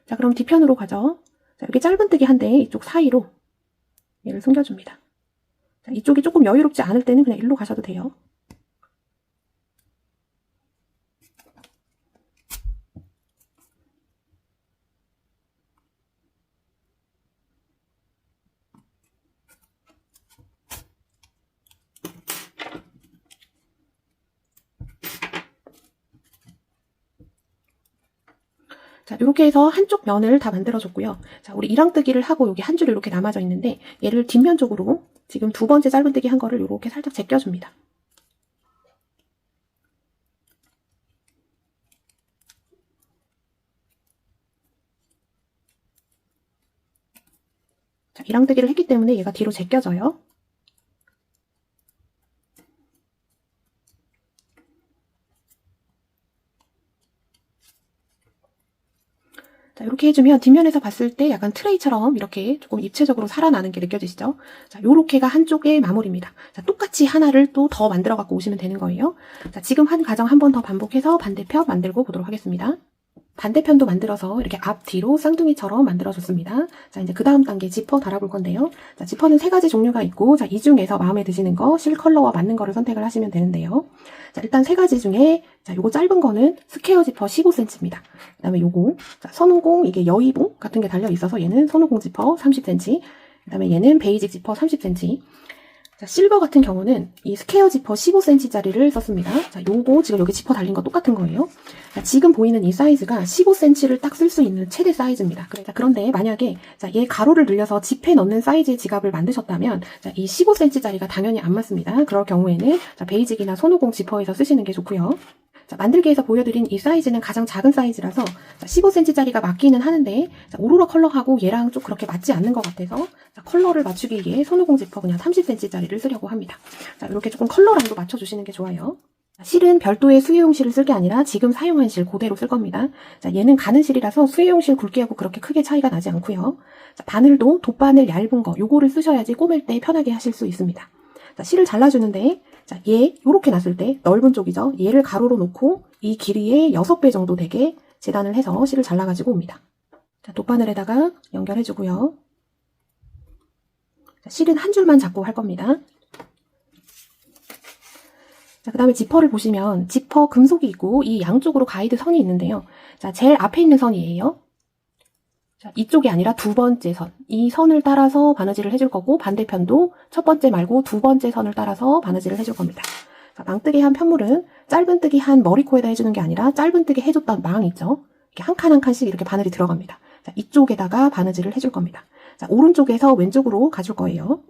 자, 그럼 뒤편으로 가죠. 자, 여기 짧은뜨기 한데 이쪽 사이로 얘를 숨겨줍니다. 자, 이쪽이 조금 여유롭지 않을 때는 그냥 일로 가셔도 돼요. 자, 이렇게 해서 한쪽 면을 다 만들어줬고요. 자, 우리 이랑뜨기를 하고 여기 한 줄이 이렇게 남아져 있는데 얘를 뒷면 쪽으로 지금 두 번째 짧은뜨기 한 거를 이렇게 살짝 제껴줍니다. 자, 이랑뜨기를 했기 때문에 얘가 뒤로 제껴져요. 자, 이렇게 해주면 뒷면에서 봤을 때 약간 트레이처럼 이렇게 조금 입체적으로 살아나는 게 느껴지시죠? 자, 요렇게가 한쪽의 마무리입니다. 자, 똑같이 하나를 또 더 만들어 갖고 오시면 되는 거예요. 자, 지금 한 과정 한 번 더 반복해서 반대편 만들고 보도록 하겠습니다. 반대편도 만들어서 이렇게 앞, 뒤로 쌍둥이처럼 만들어줬습니다. 자, 이제 그 다음 단계 지퍼 달아볼 건데요. 자, 지퍼는 3가지 종류가 있고, 자, 이 중에서 마음에 드시는 거, 실 컬러와 맞는 거를 선택을 하시면 되는데요. 자, 일단 3가지 중에, 자, 요거 짧은 거는 스퀘어 지퍼 15cm입니다. 그 다음에 요거, 자, 선우공, 이게 여의봉 같은 게 달려 있어서 얘는 선우공 지퍼 30cm. 그 다음에 얘는 베이직 지퍼 30cm. 자, 실버 같은 경우는 이 스퀘어 지퍼 15cm짜리를 썼습니다. 자, 요거 지금 여기 지퍼 달린 거 똑같은 거예요. 자, 지금 보이는 이 사이즈가 15cm를 딱 쓸 수 있는 최대 사이즈입니다. 자, 그런데 만약에 자, 얘 가로를 늘려서 지폐 넣는 사이즈의 지갑을 만드셨다면 자, 이 15cm짜리가 당연히 안 맞습니다. 그럴 경우에는 자, 베이직이나 손오공 지퍼에서 쓰시는 게 좋고요. 자, 만들기에서 보여드린 이 사이즈는 가장 작은 사이즈라서 15cm짜리가 맞기는 하는데 자, 오로라 컬러하고 얘랑 좀 그렇게 맞지 않는 것 같아서 자, 컬러를 맞추기 위해 손오공 지퍼 그냥 30cm짜리를 쓰려고 합니다. 자, 이렇게 조금 컬러랑도 맞춰주시는 게 좋아요. 실은 별도의 수유용 실을 쓸 게 아니라 지금 사용한 실 그대로 쓸 겁니다. 자, 얘는 가는 실이라서 수유용 실 굵기하고 그렇게 크게 차이가 나지 않고요. 자, 바늘도 돗바늘 얇은 거 요거를 쓰셔야지 꼬맬 때 편하게 하실 수 있습니다. 자, 실을 잘라주는데 자, 얘 요렇게 놨을 때 넓은 쪽이죠. 얘를 가로로 놓고 이 길이의 6배 정도 되게 재단을 해서 실을 잘라가지고 옵니다. 자, 돗바늘에다가 연결해주고요. 자, 실은 한 줄만 잡고 할 겁니다. 자, 그 다음에 지퍼를 보시면 지퍼 금속이 있고 이 양쪽으로 가이드 선이 있는데요. 자, 제일 앞에 있는 선이에요. 자, 이쪽이 아니라 두 번째 선. 이 선을 따라서 바느질을 해줄 거고 반대편도 첫 번째 말고 두 번째 선을 따라서 바느질을 해줄 겁니다. 자, 망뜨기 한 편물은 짧은뜨기 한 머리코에다 해주는 게 아니라 짧은뜨기 해줬던 망 있죠? 이렇게 한 칸 한 칸씩 이렇게 바늘이 들어갑니다. 자, 이쪽에다가 바느질을 해줄 겁니다. 자, 오른쪽에서 왼쪽으로 가줄 거예요.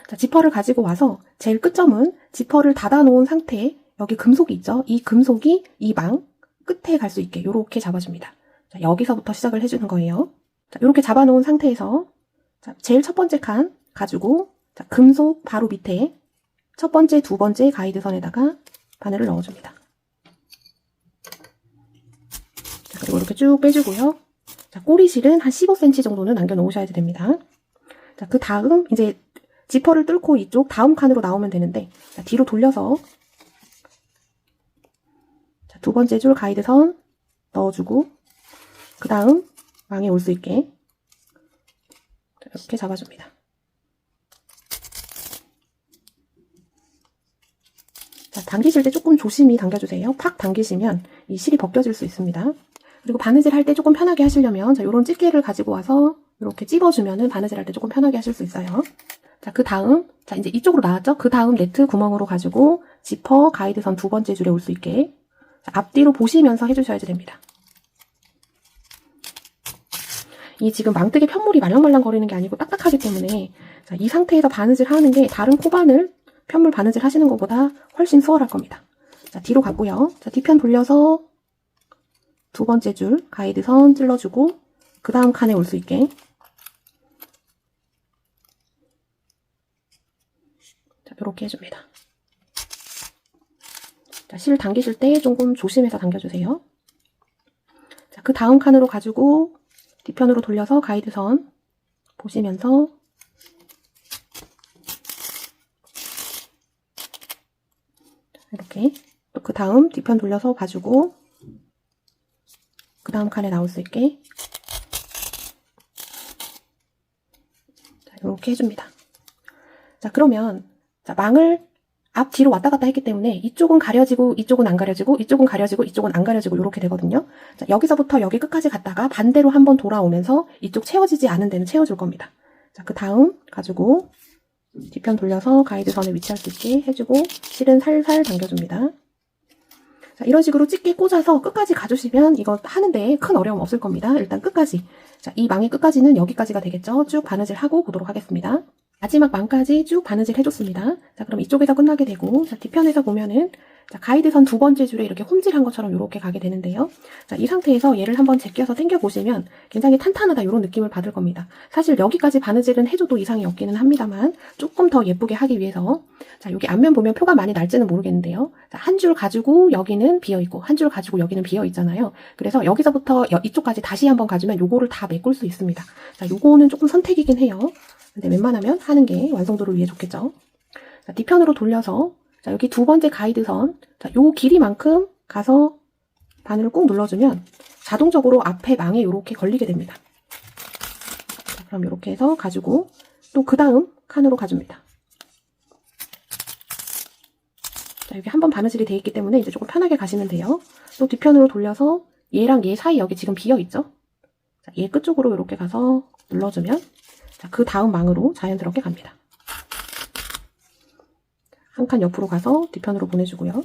자, 지퍼를 가지고 와서 제일 끝점은 지퍼를 닫아 놓은 상태에 여기 금속이 있죠? 이 금속이 이 망 끝에 갈 수 있게 이렇게 잡아줍니다. 자, 여기서부터 시작을 해주는 거예요. 자, 이렇게 잡아놓은 상태에서 자, 제일 첫 번째 칸 가지고 자, 금속 바로 밑에 첫 번째, 두 번째 가이드선에다가 바늘을 넣어줍니다. 자, 그리고 이렇게 쭉 빼주고요. 자, 꼬리실은 한 15cm 정도는 남겨놓으셔야 됩니다. 자, 그 다음 이제 지퍼를 뚫고 이쪽 다음 칸으로 나오면 되는데 자, 뒤로 돌려서 자, 두 번째 줄 가이드선 넣어주고 그 다음 망에 올 수 있게 이렇게 잡아줍니다. 자, 당기실 때 조금 조심히 당겨주세요. 팍 당기시면 이 실이 벗겨질 수 있습니다. 그리고 바느질 할 때 조금 편하게 하시려면 자, 이런 집게를 가지고 와서 이렇게 찝어주면은 바느질 할 때 조금 편하게 하실 수 있어요. 자, 그 다음 자 이제 이쪽으로 나왔죠? 그 다음 네트 구멍으로 가지고 지퍼 가이드선 두 번째 줄에 올 수 있게 자, 앞뒤로 보시면서 해주셔야 됩니다. 이 지금 망뜨기 편물이 말랑말랑 거리는 게 아니고 딱딱하기 때문에 자, 이 상태에서 바느질 하는 게 다른 코바늘 편물 바느질 하시는 것보다 훨씬 수월할 겁니다. 자, 뒤로 갔고요. 자, 뒤편 돌려서 두 번째 줄 가이드선 찔러주고 그 다음 칸에 올 수 있게 자, 이렇게 해줍니다. 자, 실 당기실 때 조금 조심해서 당겨주세요. 자, 그 다음 칸으로 가지고 뒤편으로 돌려서 가이드선 보시면서 이렇게 또 그 다음 뒤편 돌려서 봐주고 그 다음 칸에 나올 수 있게 자, 이렇게 해줍니다. 자, 그러면 자, 망을 앞 뒤로 왔다 갔다 했기 때문에 이쪽은 가려지고 이쪽은 안 가려지고 이쪽은 가려지고 이쪽은 안 가려지고 이렇게 되거든요. 자, 여기서부터 여기 끝까지 갔다가 반대로 한번 돌아오면서 이쪽 채워지지 않은 데는 채워줄 겁니다. 자, 그 다음 가지고 뒤편 돌려서 가이드선에 위치할 수 있게 해주고 실은 살살 당겨줍니다. 자, 이런 식으로 집게 꽂아서 끝까지 가주시면 이거 하는데 큰 어려움 없을 겁니다. 일단 끝까지 자, 이 망의 끝까지는 여기까지가 되겠죠. 쭉 바느질 하고 보도록 하겠습니다. 마지막 망까지 쭉 바느질 해줬습니다. 자, 그럼 이쪽에서 끝나게 되고, 자, 뒤편에서 보면은, 자, 가이드선 두 번째 줄에 이렇게 홈질한 것처럼 이렇게 가게 되는데요. 자, 이 상태에서 얘를 한번 제껴서 당겨보시면 굉장히 탄탄하다 이런 느낌을 받을 겁니다. 사실 여기까지 바느질은 해줘도 이상이 없기는 합니다만, 조금 더 예쁘게 하기 위해서, 자, 여기 앞면 보면 표가 많이 날지는 모르겠는데요. 자, 한 줄 가지고 여기는 비어있고, 한 줄 가지고 여기는 비어있잖아요. 그래서 여기서부터 이쪽까지 다시 한번 가주면 요거를 다 메꿀 수 있습니다. 자, 요거는 조금 선택이긴 해요. 근데 웬만하면 하는 게 완성도를 위해 좋겠죠. 자, 뒤편으로 돌려서 자, 여기 두 번째 가이드선 자, 요 길이만큼 가서 바늘을 꾹 눌러주면 자동적으로 앞에 망에 이렇게 걸리게 됩니다. 자, 그럼 이렇게 해서 가지고 또 그 다음 칸으로 가줍니다. 자, 여기 한번 바느질이 되어 있기 때문에 이제 조금 편하게 가시면 돼요. 또 뒤편으로 돌려서 얘랑 얘 사이 여기 지금 비어 있죠? 자, 얘 끝쪽으로 이렇게 가서 눌러주면 자, 그 다음 망으로 자연스럽게 갑니다. 한 칸 옆으로 가서 뒤편으로 보내주고요.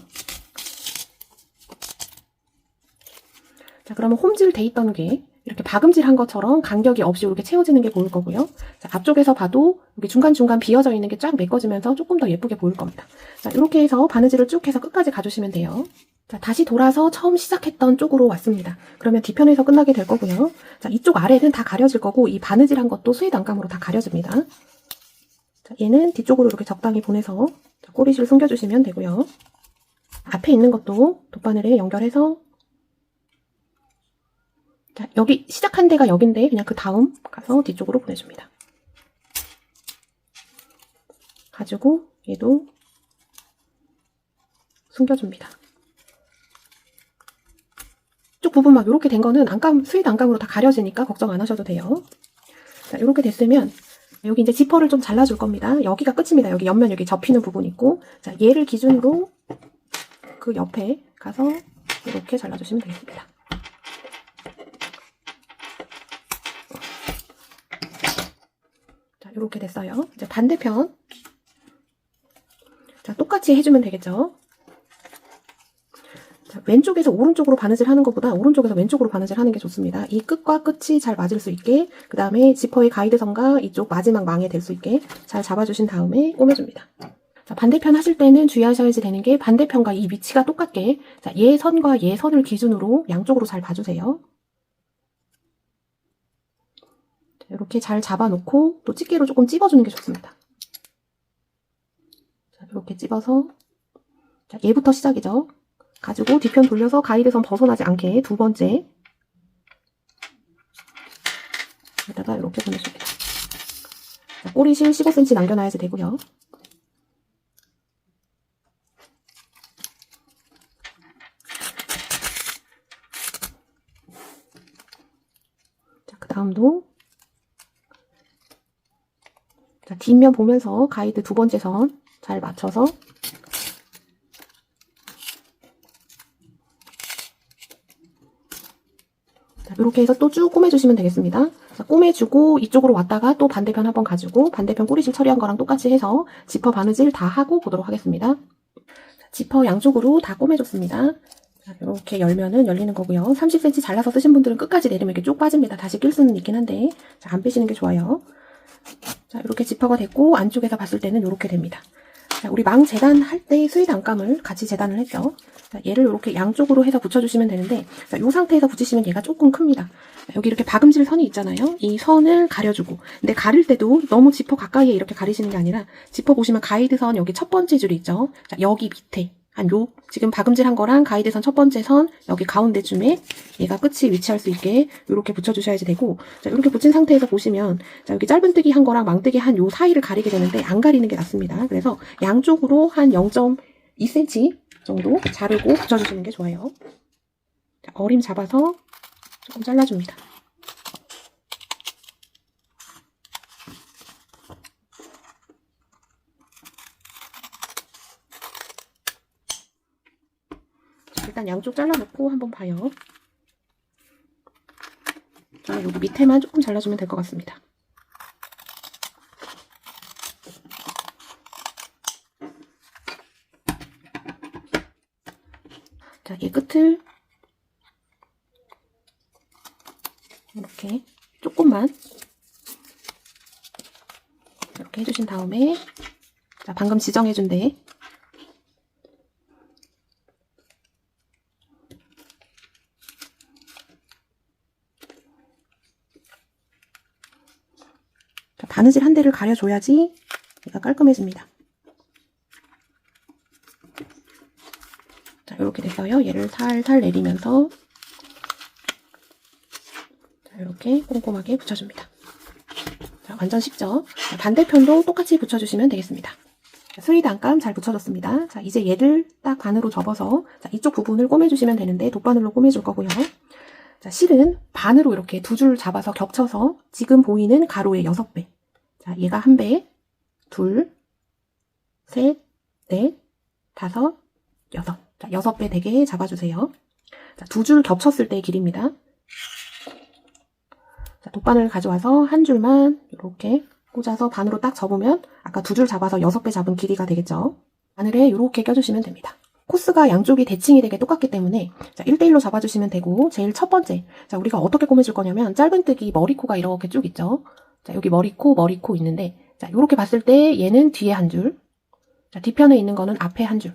자, 그러면 홈질 돼 있던 게 이렇게 박음질 한 것처럼 간격이 없이 이렇게 채워지는 게 보일 거고요. 자, 앞쪽에서 봐도 여기 중간중간 비어져 있는 게 쫙 메꿔지면서 조금 더 예쁘게 보일 겁니다. 자, 이렇게 해서 바느질을 쭉 해서 끝까지 가주시면 돼요. 자, 다시 돌아서 처음 시작했던 쪽으로 왔습니다. 그러면 뒤편에서 끝나게 될 거고요. 자, 이쪽 아래는 다 가려질 거고 이 바느질 한 것도 수의 단감으로 다 가려집니다. 자, 얘는 뒤쪽으로 이렇게 적당히 보내서 자, 꼬리실 숨겨주시면 되고요. 앞에 있는 것도 돗바늘에 연결해서 자, 여기 시작한 데가 여긴데 그냥 그 다음 가서 뒤쪽으로 보내줍니다. 가지고 얘도 숨겨줍니다. 이쪽 부분 막 이렇게 된 거는 스윗 안감으로 다 가려지니까 걱정 안 하셔도 돼요. 자, 이렇게 됐으면 여기 이제 지퍼를 좀 잘라줄 겁니다. 여기가 끝입니다. 여기 옆면 여기 접히는 부분 있고 자, 얘를 기준으로 그 옆에 가서 이렇게 잘라주시면 되겠습니다. 자, 이렇게 됐어요. 이제 반대편 자, 똑같이 해주면 되겠죠. 자, 왼쪽에서 오른쪽으로 바느질 하는 것보다 오른쪽에서 왼쪽으로 바느질 하는 게 좋습니다. 이 끝과 끝이 잘 맞을 수 있게 그 다음에 지퍼의 가이드선과 이쪽 마지막 망에 될 수 있게 잘 잡아주신 다음에 꼬매줍니다. 자, 반대편 하실 때는 주의하셔야지 되는 게 반대편과 이 위치가 똑같게 자, 얘 선과 얘 선을 기준으로 양쪽으로 잘 봐주세요. 자, 이렇게 잘 잡아놓고 또 집게로 조금 찝어주는 게 좋습니다. 자, 이렇게 찝어서 자, 얘부터 시작이죠. 가지고 뒤편 돌려서 가이드선 벗어나지 않게 두 번째 여기다가 이렇게 보내줍니다. 자, 꼬리실 15cm 남겨놔야지 되고요. 자, 그 다음도 자, 뒷면 보면서 가이드 두 번째 선 잘 맞춰서 이렇게 해서 또 쭉 꼬매주시면 되겠습니다. 자, 꼬매주고 이쪽으로 왔다가 또 반대편 한번 가지고 반대편 꼬리실 처리한 거랑 똑같이 해서 지퍼 바느질 다 하고 보도록 하겠습니다. 자, 지퍼 양쪽으로 다 꼬매줬습니다. 자, 이렇게 열면은 열리는 거고요. 30cm 잘라서 쓰신 분들은 끝까지 내리면 이렇게 쭉 빠집니다. 다시 낄 수는 있긴 한데 자, 안 빼시는 게 좋아요. 자, 이렇게 지퍼가 됐고 안쪽에서 봤을 때는 이렇게 됩니다. 자, 우리 망 재단할 때 스윗 안감을 같이 재단을 했죠. 자, 얘를 이렇게 양쪽으로 해서 붙여주시면 되는데 자, 이 상태에서 붙이시면 얘가 조금 큽니다. 자, 여기 이렇게 박음질 선이 있잖아요. 이 선을 가려주고 근데 가릴 때도 너무 지퍼 가까이에 이렇게 가리시는 게 아니라 지퍼 보시면 가이드선 여기 첫 번째 줄이 있죠. 자, 여기 밑에 한 요 지금 박음질 한 거랑 가이드선 첫 번째 선 여기 가운데쯤에 얘가 끝이 위치할 수 있게 이렇게 붙여주셔야지 되고 자, 이렇게 붙인 상태에서 보시면 자, 여기 짧은뜨기 한 거랑 망뜨기 한 요 사이를 가리게 되는데 안 가리는 게 낫습니다. 그래서 양쪽으로 한 0.2cm 정도 자르고 붙여주시는 게 좋아요. 자, 어림 잡아서 조금 잘라줍니다. 일단 양쪽 잘라놓고 한번 봐요. 저는 여기 밑에만 조금 잘라주면 될 것 같습니다. 자, 이 끝을 이렇게 조금만 이렇게 해주신 다음에 자, 방금 지정해준 데 바느질 한 대를 가려줘야지 얘가 깔끔해집니다. 자, 이렇게 됐어요. 얘를 살살 내리면서 자, 이렇게 꼼꼼하게 붙여줍니다. 자, 완전 쉽죠? 자, 반대편도 똑같이 붙여주시면 되겠습니다. 스윗 안감 잘 붙여줬습니다. 자, 이제 얘를 딱 반으로 접어서 자, 이쪽 부분을 꼬매주시면 되는데 돗바늘로 꼬매줄 거고요. 자, 실은 반으로 이렇게 두 줄 잡아서 겹쳐서 지금 보이는 가로의 6배. 자, 얘가 1배, 둘, 셋, 넷, 다섯, 여섯. 자, 6배 되게 잡아주세요. 자, 두 줄 겹쳤을 때의 길이입니다. 자, 돗바늘 가져와서 한 줄만 이렇게 꽂아서 반으로 딱 접으면 아까 두 줄 잡아서 6배 잡은 길이가 되겠죠. 바늘에 이렇게 껴주시면 됩니다. 코스가 양쪽이 대칭이 되게 똑같기 때문에 자, 1대1로 잡아주시면 되고 제일 첫 번째 자, 우리가 어떻게 꼬매줄 거냐면 짧은뜨기 머리코가 이렇게 쭉 있죠. 자, 여기 머리코 있는데 자, 요렇게 봤을 때 얘는 뒤에 한 줄, 자, 뒤편에 있는 거는 앞에 한 줄.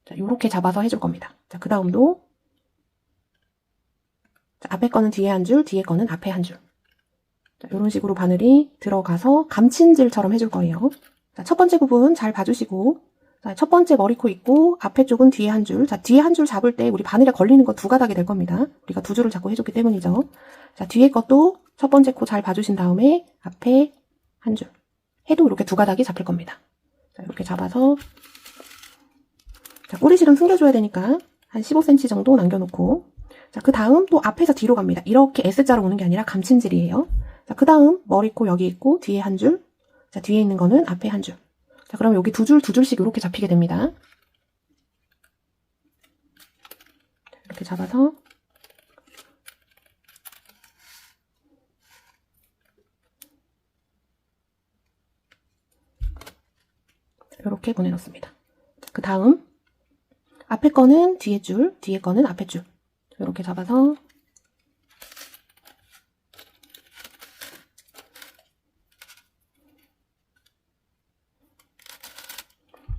자, 요렇게 잡아서 해줄 겁니다. 자, 그 다음도 자, 앞에 거는 뒤에 한 줄, 뒤에 거는 앞에 한 줄. 자, 요런 식으로 바늘이 들어가서 감침질처럼 해줄 거예요. 자, 첫 번째 부분 잘 봐주시고 자, 첫 번째 머리코 있고 앞에 쪽은 뒤에 한 줄. 자, 뒤에 한 줄 잡을 때 우리 바늘에 걸리는 거 2가닥이 될 겁니다. 우리가 2줄을 잡고 해줬기 때문이죠. 자, 뒤에 것도 첫 번째 코 잘 봐주신 다음에 앞에 한 줄. 해도 이렇게 2가닥이 잡힐 겁니다. 자, 이렇게 잡아서 자, 꼬리실은 숨겨줘야 되니까 한 15cm 정도 남겨놓고 자, 그 다음 또 앞에서 뒤로 갑니다. 이렇게 S자로 오는 게 아니라 감침질이에요. 자, 그 다음 머리코 여기 있고 뒤에 한 줄. 자, 뒤에 있는 거는 앞에 한 줄. 자, 그럼 여기 2줄씩 이렇게 잡히게 됩니다. 이렇게 잡아서 이렇게 보내놓습니다. 그 다음 앞에 거는 뒤에 줄, 뒤에 거는 앞에 줄. 이렇게 잡아서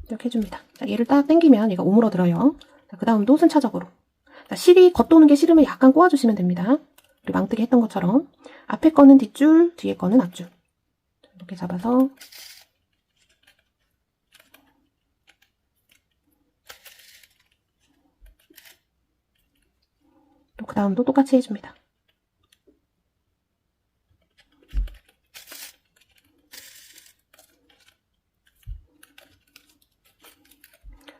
이렇게 해줍니다. 자, 얘를 딱 당기면 얘가 오므러들어요. 자, 그 다음도 순차적으로. 자, 실이 겉도는 게 싫으면 약간 꼬아주시면 됩니다. 우리 망뜨기 했던 것처럼. 앞에 거는 뒷줄, 뒤에 거는 앞줄. 이렇게 잡아서 또 그 다음도 똑같이 해줍니다.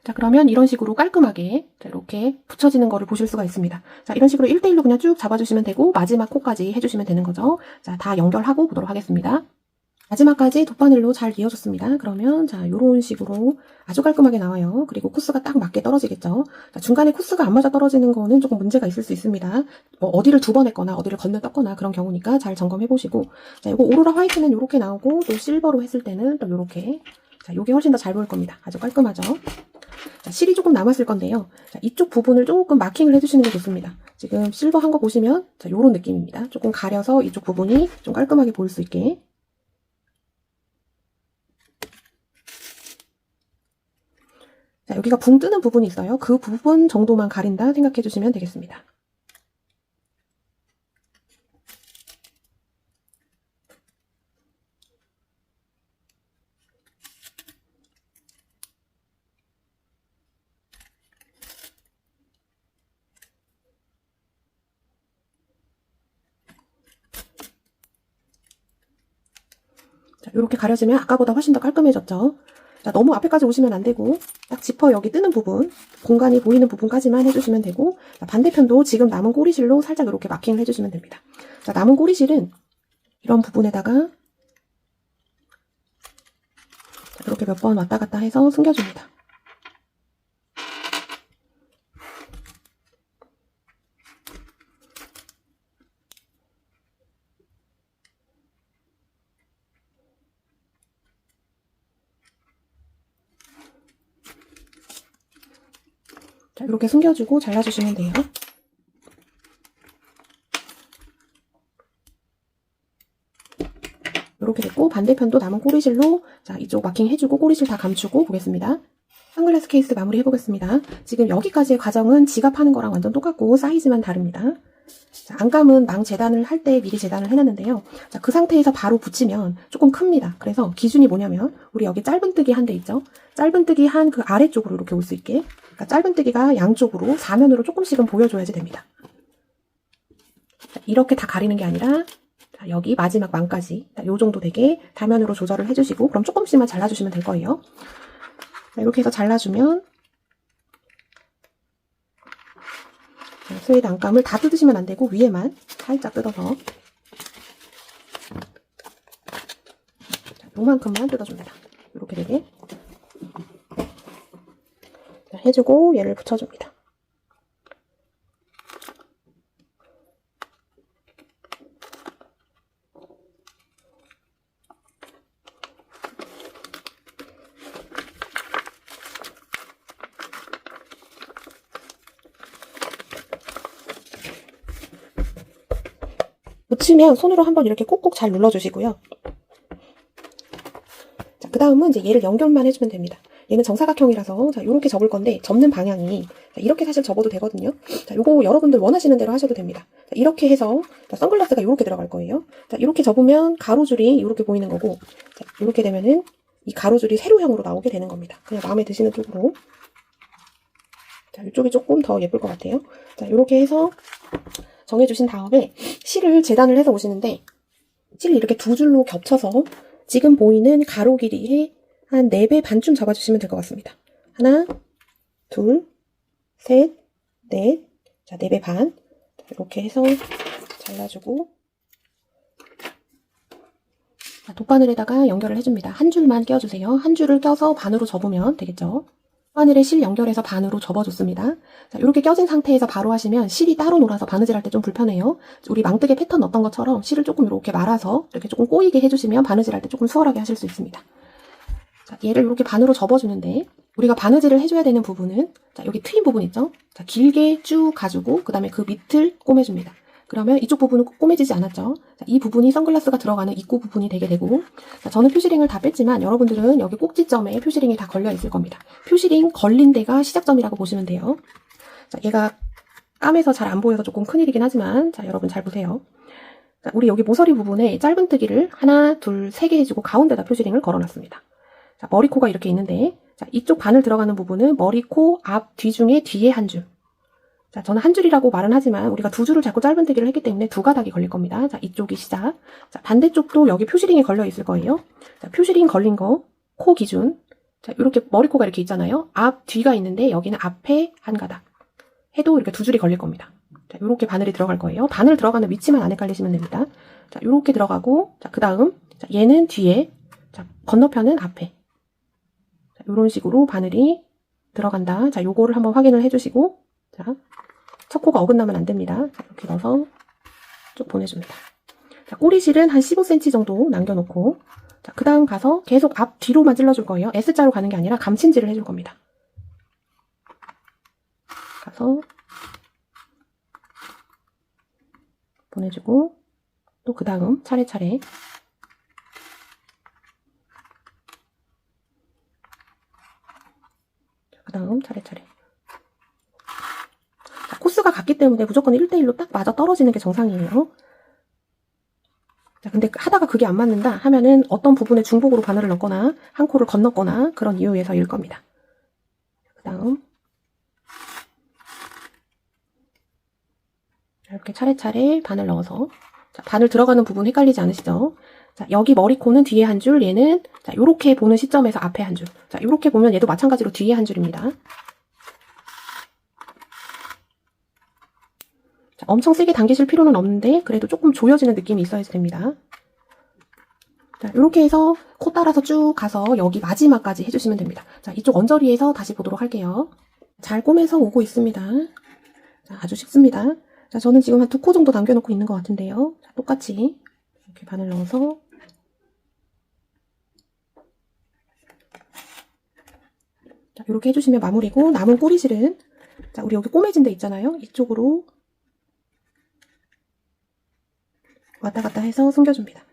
자, 그러면 이런 식으로 깔끔하게 자, 이렇게 붙여지는 거를 보실 수가 있습니다. 자, 이런 식으로 1대1로 그냥 쭉 잡아주시면 되고 마지막 코까지 해주시면 되는 거죠. 자, 다 연결하고 보도록 하겠습니다. 마지막까지 돗바늘로 잘 이어줬습니다. 그러면 자, 요런 식으로 아주 깔끔하게 나와요. 그리고 코스가 딱 맞게 떨어지겠죠. 자, 중간에 코스가 안 맞아 떨어지는 거는 조금 문제가 있을 수 있습니다. 어디를 2번 했거나 어디를 건너 떴거나 그런 경우니까 잘 점검해 보시고 자, 요거 오로라 화이트는 요렇게 나오고 또 실버로 했을 때는 또 요렇게 자, 요게 훨씬 더 잘 보일 겁니다. 아주 깔끔하죠. 자, 실이 조금 남았을 건데요. 자, 이쪽 부분을 조금 마킹을 해주시는 게 좋습니다. 지금 실버 한 거 보시면 자, 요런 느낌입니다. 조금 가려서 이쪽 부분이 좀 깔끔하게 보일 수 있게. 자, 여기가 붕 뜨는 부분이 있어요. 그 부분 정도만 가린다 생각해 주시면 되겠습니다. 자, 이렇게 가려지면 아까보다 훨씬 더 깔끔해졌죠. 자, 너무 앞에까지 오시면 안 되고 딱 지퍼 여기 뜨는 부분, 공간이 보이는 부분까지만 해주시면 되고 자, 반대편도 지금 남은 꼬리실로 살짝 이렇게 마킹을 해주시면 됩니다. 자, 남은 꼬리실은 이런 부분에다가 이렇게 몇 번 왔다 갔다 해서 숨겨줍니다. 자, 이렇게 숨겨주고 잘라주시면 돼요. 이렇게 됐고 반대편도 남은 꼬리실로 자, 이쪽 마킹 해주고 꼬리실 다 감추고 보겠습니다. 선글라스 케이스 마무리 해보겠습니다. 지금 여기까지의 과정은 지갑하는 거랑 완전 똑같고 사이즈만 다릅니다. 자, 안감은 망 재단을 할 때 미리 재단을 해놨는데요. 자, 그 상태에서 바로 붙이면 조금 큽니다. 그래서 기준이 뭐냐면 우리 여기 짧은뜨기 한 대 있죠. 짧은뜨기 한 그 아래쪽으로 이렇게 올 수 있게 그러니까 짧은뜨기가 양쪽으로 사면으로 조금씩은 보여줘야지 됩니다. 자, 이렇게 다 가리는 게 아니라 자, 여기 마지막 망까지 요 정도 되게 다면으로 조절을 해주시고 그럼 조금씩만 잘라주시면 될 거예요. 자, 이렇게 해서 잘라주면 스웨이드 안감을 다 뜯으시면 안 되고 위에만 살짝 뜯어서 요만큼만 뜯어줍니다. 이렇게 되게 해주고 얘를 붙여줍니다. 붙이면 손으로 한번 이렇게 꾹꾹 잘 눌러주시고요. 자, 그 다음은 이제 얘를 연결만 해주면 됩니다. 얘는 정사각형이라서 자, 이렇게 접을 건데 접는 방향이 자, 이렇게 사실 접어도 되거든요. 자, 요거 여러분들 원하시는 대로 하셔도 됩니다. 자, 이렇게 해서 자, 선글라스가 이렇게 들어갈 거예요. 자, 이렇게 접으면 가로줄이 이렇게 보이는 거고 자, 이렇게 되면은 이 가로줄이 세로형으로 나오게 되는 겁니다. 그냥 마음에 드시는 쪽으로 자, 이쪽이 조금 더 예쁠 것 같아요. 자, 이렇게 해서 정해주신 다음에 실을 재단을 해서 오시는데 실을 이렇게 두 줄로 겹쳐서 지금 보이는 가로 길이의 한 4배 반쯤 잡아주시면 될 것 같습니다. 하나, 둘, 셋, 넷. 자, 4배 반. 자, 이렇게 해서 잘라주고 자, 돗바늘에다가 연결을 해줍니다. 한 줄만 껴주세요. 한 줄을 껴서 반으로 접으면 되겠죠. 바늘에 실 연결해서 반으로 접어줬습니다. 자, 이렇게 껴진 상태에서 바로 하시면 실이 따로 놀아서 바느질할 때 좀 불편해요. 우리 망뜨개 패턴 넣었던 것처럼 실을 조금 이렇게 말아서 이렇게 조금 꼬이게 해주시면 바느질할 때 조금 수월하게 하실 수 있습니다. 자, 얘를 이렇게 반으로 접어주는데 우리가 바느질을 해줘야 되는 부분은 자, 여기 트임 부분 있죠? 자, 길게 쭉 가지고 그 다음에 그 밑을 꼬매줍니다. 그러면 이쪽 부분은 꼬매지지 않았죠? 자, 이 부분이 선글라스가 들어가는 입구 부분이 되게 되고 자, 저는 표시링을 다 뺐지만 여러분들은 여기 꼭지점에 표시링이 다 걸려 있을 겁니다. 표시링 걸린 데가 시작점이라고 보시면 돼요. 자, 얘가 까매서 잘 안 보여서 조금 큰일이긴 하지만 자, 여러분 잘 보세요. 자, 우리 여기 모서리 부분에 짧은뜨기를 하나, 둘, 3개 해주고 가운데다 표시링을 걸어놨습니다. 자, 머리코가 이렇게 있는데 자, 이쪽 바늘 들어가는 부분은 머리코 앞, 뒤 중에 뒤에 한 줄. 자, 저는 한 줄이라고 말은 하지만 우리가 두 줄을 자꾸 짧은뜨기를 했기 때문에 두 가닥이 걸릴 겁니다. 자, 이쪽이 시작. 자, 반대쪽도 여기 표시링이 걸려 있을 거예요. 자, 표시링 걸린 거, 코 기준. 자, 이렇게 머리코가 이렇게 있잖아요. 앞, 뒤가 있는데 여기는 앞에 한 가닥. 해도 이렇게 두 줄이 걸릴 겁니다. 자, 이렇게 바늘이 들어갈 거예요. 바늘 들어가는 위치만 안 헷갈리시면 됩니다. 자, 이렇게 들어가고, 자, 그 다음, 자, 얘는 뒤에, 자, 건너편은 앞에. 자, 이런 식으로 바늘이 들어간다. 자, 요거를 한번 확인을 해주시고, 자, 첫 코가 어긋나면 안 됩니다. 자, 이렇게 넣어서 쭉 보내줍니다. 자, 꼬리실은 한 15cm 정도 남겨놓고, 자, 그 다음 가서 계속 앞 뒤로만 찔러줄 거예요. S자로 가는 게 아니라 감침질을 해줄 겁니다. 가서 보내주고 또 그 다음 차례차례 그 다음 차례차례 자, 코스가 같기 때문에 무조건 1대1로 딱 맞아 떨어지는 게 정상이에요. 자, 근데 하다가 그게 안 맞는다 하면은 어떤 부분에 중복으로 바늘을 넣거나 한 코를 건넜거나 그런 이유에서일 겁니다. 그 다음 이렇게 차례차례 바늘 넣어서 자, 바늘 들어가는 부분 헷갈리지 않으시죠? 자, 여기 머리코는 뒤에 한 줄, 얘는 자, 요렇게 보는 시점에서 앞에 한 줄. 자, 요렇게 보면 얘도 마찬가지로 뒤에 한 줄입니다. 자, 엄청 세게 당기실 필요는 없는데 그래도 조금 조여지는 느낌이 있어야 됩니다. 자, 요렇게 해서 코 따라서 쭉 가서 여기 마지막까지 해주시면 됩니다. 자, 이쪽 언저리에서 다시 보도록 할게요. 잘 꼬매서 오고 있습니다. 자, 아주 쉽습니다. 자, 저는 지금 한 2코 정도 남겨놓고 있는 것 같은데요. 자, 똑같이 이렇게 바늘 넣어서 자, 이렇게 해주시면 마무리고 남은 꼬리실은 자, 우리 여기 꼬매진 데 있잖아요. 이쪽으로 왔다 갔다 해서 숨겨줍니다.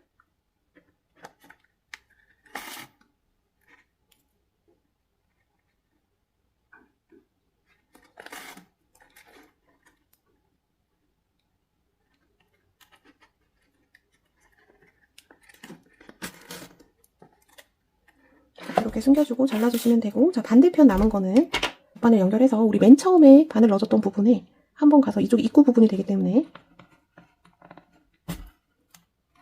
이렇게 숨겨주고 잘라주시면 되고 자, 반대편 남은 거는 바늘 연결해서 우리 맨 처음에 바늘 넣어줬던 부분에 한번 가서 이쪽 입구 부분이 되기 때문에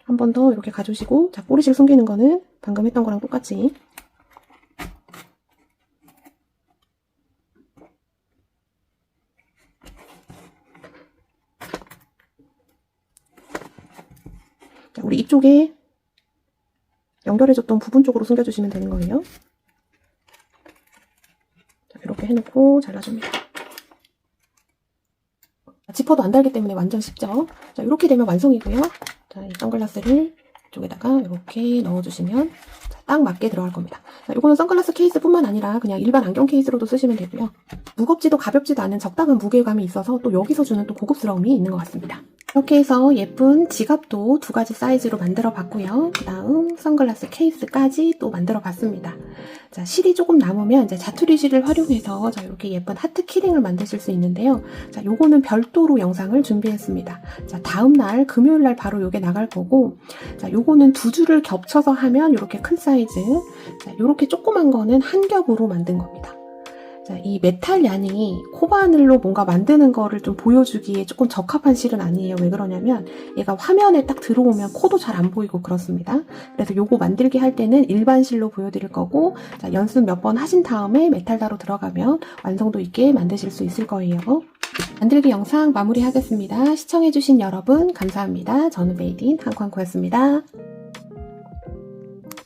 한 번 더 이렇게 가주시고 자, 꼬리실 숨기는 거는 방금 했던 거랑 똑같이 자, 우리 이쪽에 연결해줬던 부분 쪽으로 숨겨주시면 되는 거예요. 자, 이렇게 해놓고 잘라줍니다. 지퍼도 안 달기 때문에 완전 쉽죠. 자, 이렇게 되면 완성이고요. 자, 이 선글라스를 이쪽에다가 이렇게 넣어주시면 딱 맞게 들어갈 겁니다. 자, 이거는 선글라스 케이스뿐만 아니라 그냥 일반 안경 케이스로도 쓰시면 되고요. 무겁지도 가볍지도 않은 적당한 무게감이 있어서 또 여기서 주는 또 고급스러움이 있는 것 같습니다. 이렇게 해서 예쁜 지갑도 2가지 사이즈로 만들어 봤고요. 그 다음 선글라스 케이스까지 또 만들어 봤습니다. 자, 실이 조금 남으면 이제 자투리 실을 활용해서 자, 이렇게 예쁜 하트 키링을 만드실 수 있는데요. 자, 요거는 별도로 영상을 준비했습니다. 자, 다음날 금요일날 바로 요게 나갈 거고, 자, 요거는 2줄을 겹쳐서 하면 이렇게 큰 사이즈, 자, 요렇게 조그만 거는 한 겹으로 만든 겁니다. 자, 이 메탈 양이 코바늘로 뭔가 만드는 거를 좀 보여주기에 조금 적합한 실은 아니에요. 왜 그러냐면 얘가 화면에 딱 들어오면 코도 잘 안 보이고 그렇습니다. 그래서 요거 만들기 할 때는 일반 실로 보여드릴 거고, 자, 연습 몇 번 하신 다음에 메탈다로 들어가면 완성도 있게 만드실 수 있을 거예요. 만들기 영상 마무리하겠습니다. 시청해주신 여러분 감사합니다. 저는 메이드 인 한광코였습니다.